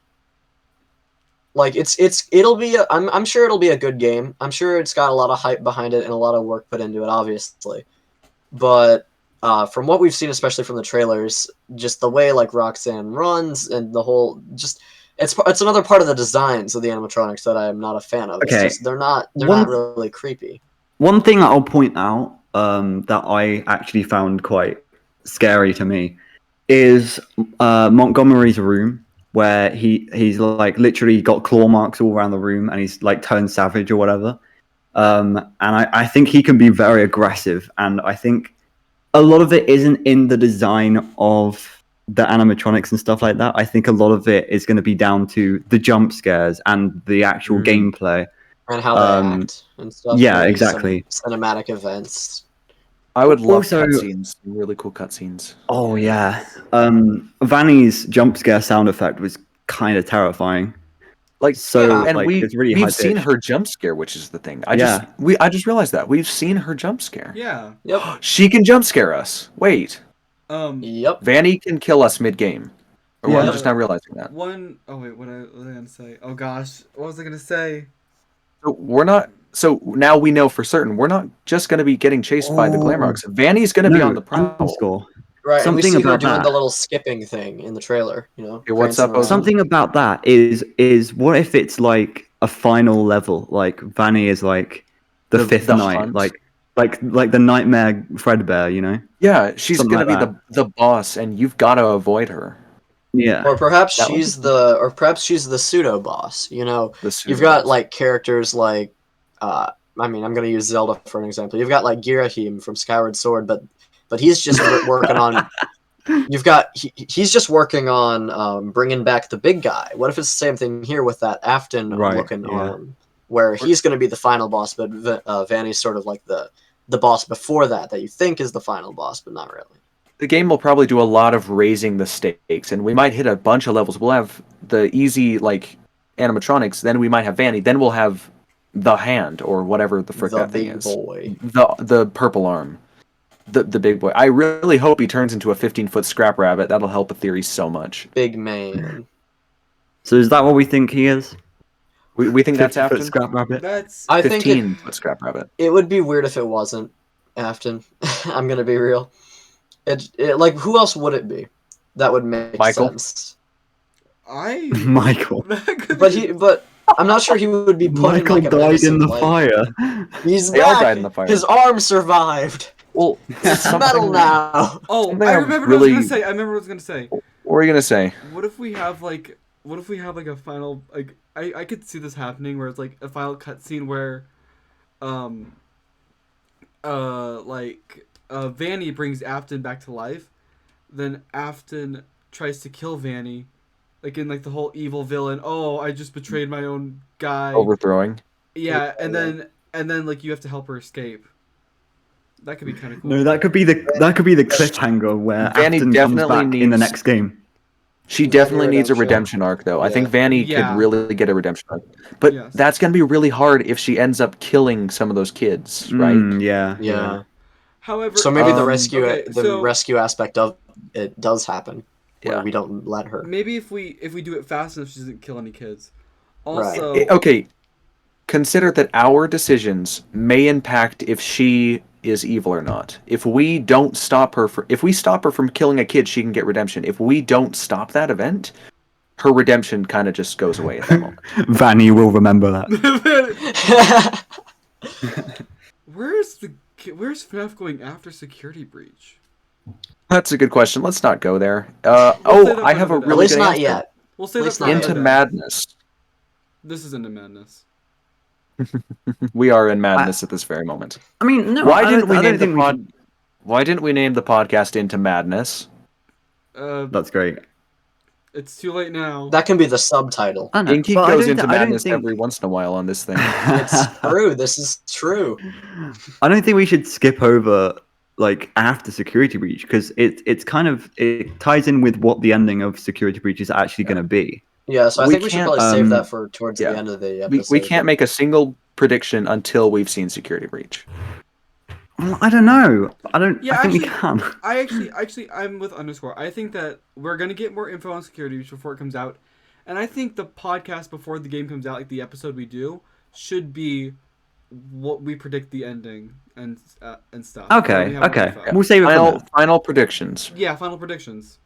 Like I'm sure it'll be a good game. I'm sure it's got a lot of hype behind it and a lot of work put into it, obviously. But from what we've seen, especially from the trailers, just the way like Roxanne runs and the whole it's another part of the designs of the animatronics that I am not a fan of. Okay. It's just they're not One- really creepy. One thing that I'll point out that I actually found quite scary to me is Montgomery's room, where he's like literally got claw marks all around the room, and he's like turned savage or whatever. And I think he can be very aggressive, and I think a lot of it isn't in the design of the animatronics and stuff like that. I think a lot of it is going to be down to the jump scares and the actual gameplay. And how they act and stuff. yeah, maybe exactly. some cinematic events. I would love Also- cutscenes, really cool cutscenes. Oh yeah. Vanny's jump scare sound effect was kind of terrifying. Like So Yeah. and like it's really we've seen high-pitched. her jump scare, which is the thing. I Yeah. just realized that we've seen her jump scare. Yeah. Yep. She can jump scare us. Wait, Yep. Vanny can kill us mid game. Or Yeah. I'm just not realizing that. Oh wait, what was I gonna say? Oh gosh, what was I gonna say? So now we know for certain we're not just going to be getting chased by the Oh. Glamrox. Vanny's going to be on the prowl. underscore. Right. And we Something see her about doing that. the little skipping thing in the trailer. You know. Hey, what's up, prancing around. Ozone? Something about that is what if it's like a final level? Like Vanny is like the fifth the night, hunt? like the nightmare Fredbear, you know? Yeah, she's Something going to like be the boss, and you've got to avoid her. Yeah. Or perhaps That she's the pseudo boss. You know. You've got like characters like I'm gonna use Zelda for an example. You've got like Girahim from Skyward Sword, but he's just working on. He's just working on bringing back the big guy. What if it's the same thing here with that Afton Right, looking yeah. where he's going to be the final boss, but Vanny's sort of like the boss before that you think is the final boss, but not really. The game will probably do a lot of raising the stakes, and we might hit a bunch of levels. We'll have the easy, like, animatronics, then we might have Vanny, then we'll have the hand, or whatever the frick that thing is. Boy. The purple arm. The big boy. I really hope he turns into a 15-foot scrap rabbit. That'll help a theory so much. Big man. So is that what we think he is? We think that's 50-foot Afton? scrap rabbit. That's I think 15-foot scrap rabbit. it would be weird if it wasn't Afton. I'm going to be real. It like, who else would it be? That would make Michael? sense. Michael. But I'm not sure he would be put Michael in like a died in the like, fire. He's They all back. died in the fire. His arm survived. Well, It's metal now. Oh, Something I I remember really- what I was gonna say. I remember what I was gonna say. what were you gonna say? What if we have like a final, like, I could see this happening where it's like a final cutscene where Vanny brings Afton back to life, then Afton tries to kill Vanny, like in like the whole evil villain, oh, I just betrayed my own guy. Overthrowing. Yeah, and then like you have to help her escape. That could be kind of cool. No, that could be the cliffhanger where Vanny Afton comes definitely back in the needs- next game. She definitely needs a redemption arc, though. I think Vanny Yeah. could really get a redemption arc. But Yes. that's going to be really hard if she ends up killing some of those kids, right? Yeah. Yeah. However, So maybe the Um, rescue aspect of it does happen, where Yeah. we don't let her. maybe if we do it fast enough, she doesn't kill any kids. Right. Also, Okay, consider that our decisions may impact if she is evil or not. If we don't stop her if we stop her from killing a kid, she can get redemption. If we don't stop that event, her redemption kind of just goes away at that moment. Vanny will remember that. where's FNaF going after Security Breach? That's a good question. Let's not go there. say that I have a one of At them. really least good not answer. yet. We'll say At that least for not another Into day. madness. This is into madness. We are in madness at this very moment. I mean, no. Why I didn't we don't name the think we pod? should- Why didn't we name the podcast Into Madness? That's great. It's too late now. That can be the subtitle. I know, Inkyink but I goes don't into thi- I don't madness think- every once in a while on this thing. It's true. This is true. I don't think we should skip over like after Security Breach because it ties in with what the ending of Security Breach is actually going to be. Yeah, so I We think we should can't, probably save that for towards yeah. the end of the we, episode. we can't make a single prediction until we've seen Security Breach. Well, I don't know. I think actually, we can. I'm with underscore. I think that we're gonna get more info on Security Breach before it comes out, and I think the podcast before the game comes out, like the episode we do, should be what we predict the ending and stuff. So Okay. we have more Okay. info. We'll save it for then. Final predictions. Yeah, final predictions.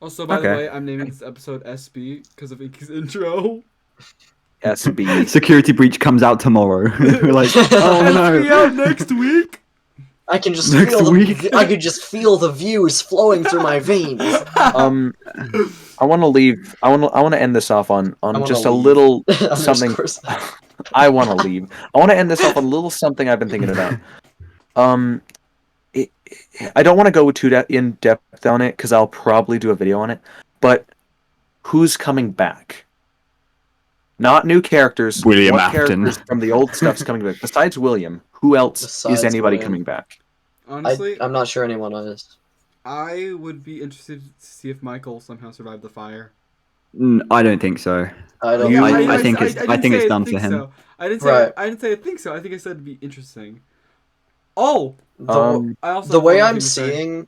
Also, by the Okay. way, I'm naming this episode SB because of Inky's intro. SB. Security Breach comes out tomorrow. We're like, oh SB no. out next week. I can just Next feel week. I could just feel the views flowing through my veins. I want to leave. I want to end this off on wanna just a leave. little something. Underscore. I want to leave. I want to end this off on a little something I've been thinking about. I don't want to go too in depth on it because I'll probably do a video on it. But who's coming back? Not new characters. William what Afton. characters from the old stuff's coming back? Besides William, who else Besides is anybody William. coming back? Honestly, I'm not sure anyone is. I would be interested to see if Michael somehow survived the fire. I don't think so. I don't. You- I, I think it's didn't it's say done think for him. so. I didn't say Right. I didn't say I think so. I think I said it'd be interesting. Oh, the, I also the have way one I'm thing to say.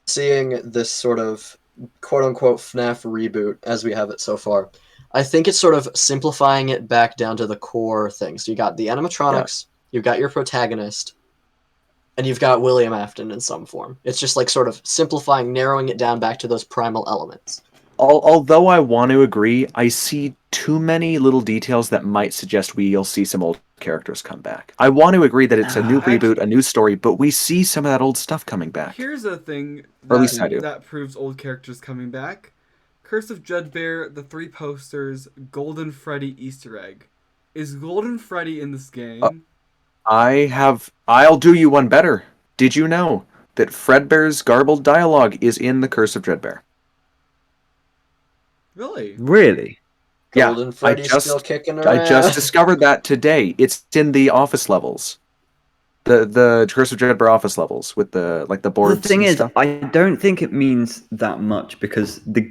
seeing this sort of quote unquote FNaF reboot as we have it so far, I think it's sort of simplifying it back down to the core things. So you got the animatronics, you've got your protagonist, and you've got William Afton in some form. It's just like sort of simplifying, narrowing it down back to those primal elements. Although I want to agree, I see too many little details that might suggest we'll see some old characters come back. I want to agree that it's a new reboot, a new story, but we see some of that old stuff coming back. Here's a thing Or at least I do. that proves old characters coming back. Curse of Dreadbear, the 3 posters, Golden Freddy Easter egg. Is Golden Freddy in this game? I'll do you one better. Did you know that Fredbear's garbled dialogue is in the Curse of Dreadbear? Really? Really? Yeah, Golden Freddy's still kicking around. I just discovered that today. It's in the office levels. The Curse of Dreadbear office levels with the boards. The thing and is, stuff. I don't think it means that much because the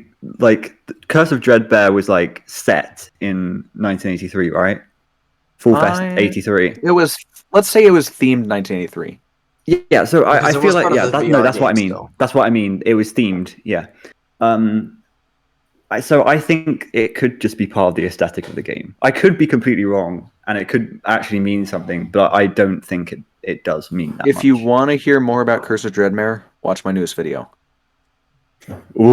Curse of Dreadbear was like set in 1983, right? Full Fest I- 83. It was, let's say it was themed 1983. Yeah, so I Because it feel was like part of the VR that's what I games, mean. though. That's what I mean. It was themed, yeah. So I think it could just be part of the aesthetic of the game. I could be completely wrong, and it could actually mean something, but I don't think it does mean that If much. you want to hear more about Curse of Dreadmare, watch my newest video. Ooh.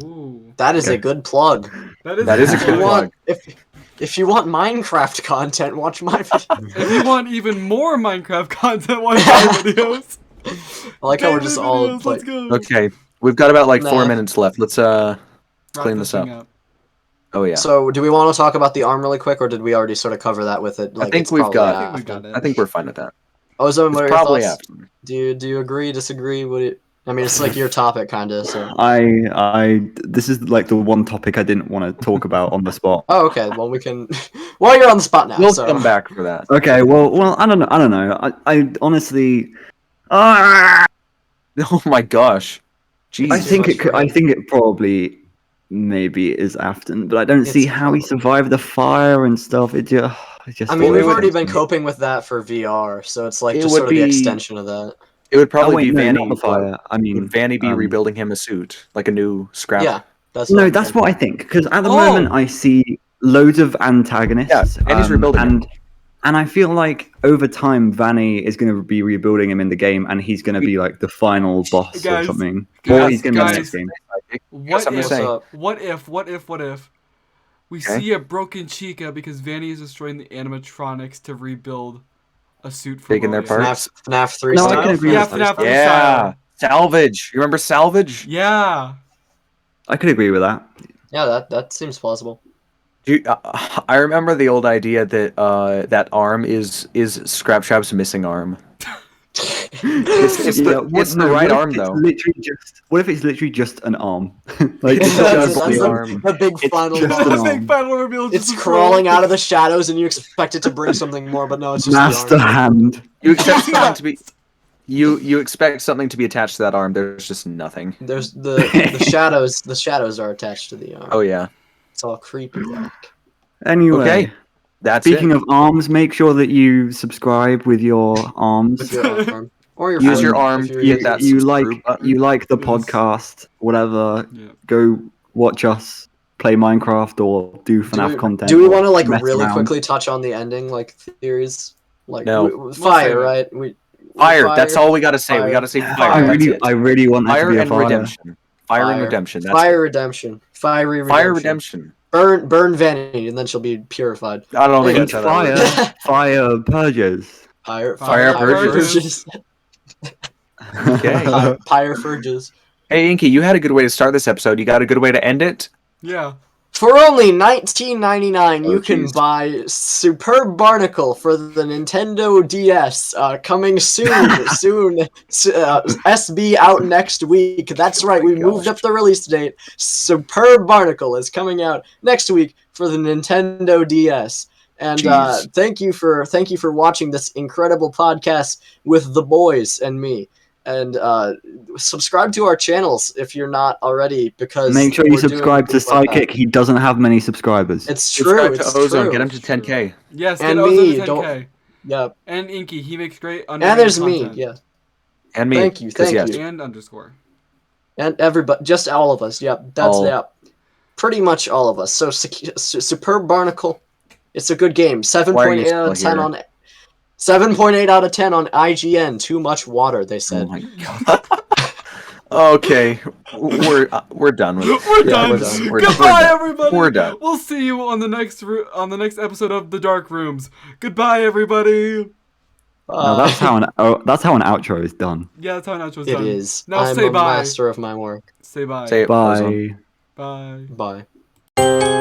Ooh. That is Okay. a good plug. That is a If good you plug. want, if you want Minecraft content, watch my video. If you want even more Minecraft content, watch my videos. I like how we're Daily just all videos, like, let's go. Okay, we've got about like 4 Nah. minutes left. Let's Wrap clean this thing up. Oh yeah. So, do we want to talk about the arm really quick, or did we already sort of cover that with it? Like, think it's we've probably got- I think we after. got it. I think we're fine with that. Ozone, It's what are your probably thoughts? after. Do you agree, disagree? I mean, it's like your topic, kind of. So. This is like the one topic I didn't want to talk about on the spot. Oh, okay. Well, we can. Well, you're on the spot now. We'll so. come back for that. Okay, well, I don't know. I honestly, I Oh my gosh. Jesus. think much for I him. think it probably maybe is Afton, but I don't see It's how he probably- survived the fire and stuff. It just. I mean, Well, we've it would- already been coping with that for VR, so it's like It just would sort of the be- extension of that. It would Oh probably wait, be no, Vanny. not the fire. I mean, Would Vanny be um, rebuilding him a suit, like a new scrap? Yeah, that's No, I'm that's thinking. what I think. Because at the Oh! moment, I see loads of antagonists. Yeah, and he's rebuilding him. and I feel like over time, Vanny is going to be rebuilding him in the game, and he's going to be like the final boss Guys, or something. guys, Or he's going to be in the next guys. game. What something to if, say. what if we Okay. see a broken Chica because Vanny is destroying the animatronics to rebuild a suit for Taking their Lola? parts. FNAF 3 No, I style? can agree Yeah, with that. FNAF 3 Yeah. style. Salvage. You remember Salvage? Yeah. I could agree with that. Yeah, that seems plausible. I remember the old idea that that arm is Scraptrap's missing arm. It's the right arm, though. What if it's literally just an arm? Like It's it's just just the the arm. The big It's final just boss. an The arm. big final reveal. is It's just a crawling troll. out of the shadows, and you expect it to bring something more, but no, it's just Master the arm. hand. You expect something to be. You expect something to be attached to that arm. There's just nothing. There's the shadows. The shadows are attached to the arm. Oh yeah. It's all creepy like. Anyway, Okay. That's speaking it. of arms, make sure that you subscribe with your arms. With your arm. Or your Use phone, your if arm you're to you, hit that you subscribe like button. you like the Yes. podcast, whatever. Yeah. Go watch us play Minecraft or do FNAF content. Do we or want to like mess really around. quickly touch on the ending, like theories? Like No. We'll fire, save it. right? Fire. That's all we gotta say. Fire. We gotta say I fire. That's really, it. I really want that to Fire be a and fire. redemption. Fire and Fire. redemption. That's Fire it. redemption. Fiery redemption. Fire redemption. Burn Vanny, and then she'll be purified. I don't think Hey, that's how that works. Fire, fire purges. Fire Fire purges. Okay. Pyre purges. Hey Inky, you had a good way to start this episode. You got a good way to end it? Yeah. For only $19.99, you can jeez. buy Superb Barnacle for the Nintendo DS. Coming soon. SB out next week. That's right. We moved up the release date. Superb Barnacle is coming out next week for the Nintendo DS. And Jeez. thank you for watching this incredible podcast with the boys and me. And subscribe to our channels if you're not already, because Make sure you we're doing subscribe to things like that. Psychic. He doesn't have many subscribers. It's true. Subscribe It's to Ozone. true. Get him to 10K. Yes. And get Ozone me, to 10K. Yep. And Inky. He makes great. And there's me. content. Yeah. And me. Thank you, 'cause thank yes. you. And underscore. And everybody, just all of us. Yep. That's All. yep. Pretty much all of us. So Superb Barnacle. It's a good game. Why are you 7.8 out of still 10 here? on 7.8 out of 10 on IGN. Too much water, they Oh said. my god. Okay, we're done with it. We're Yeah, done. we're done. We're Goodbye, done. everybody. We're done. We'll see you on the next episode of The Dark Rooms. Goodbye, everybody. No, that's how an outro is done. Yeah, that's how an outro's It done. is. Now I'm say a bye. master of my work. Say bye. Say it, Ozone. Bye. Bye. Bye.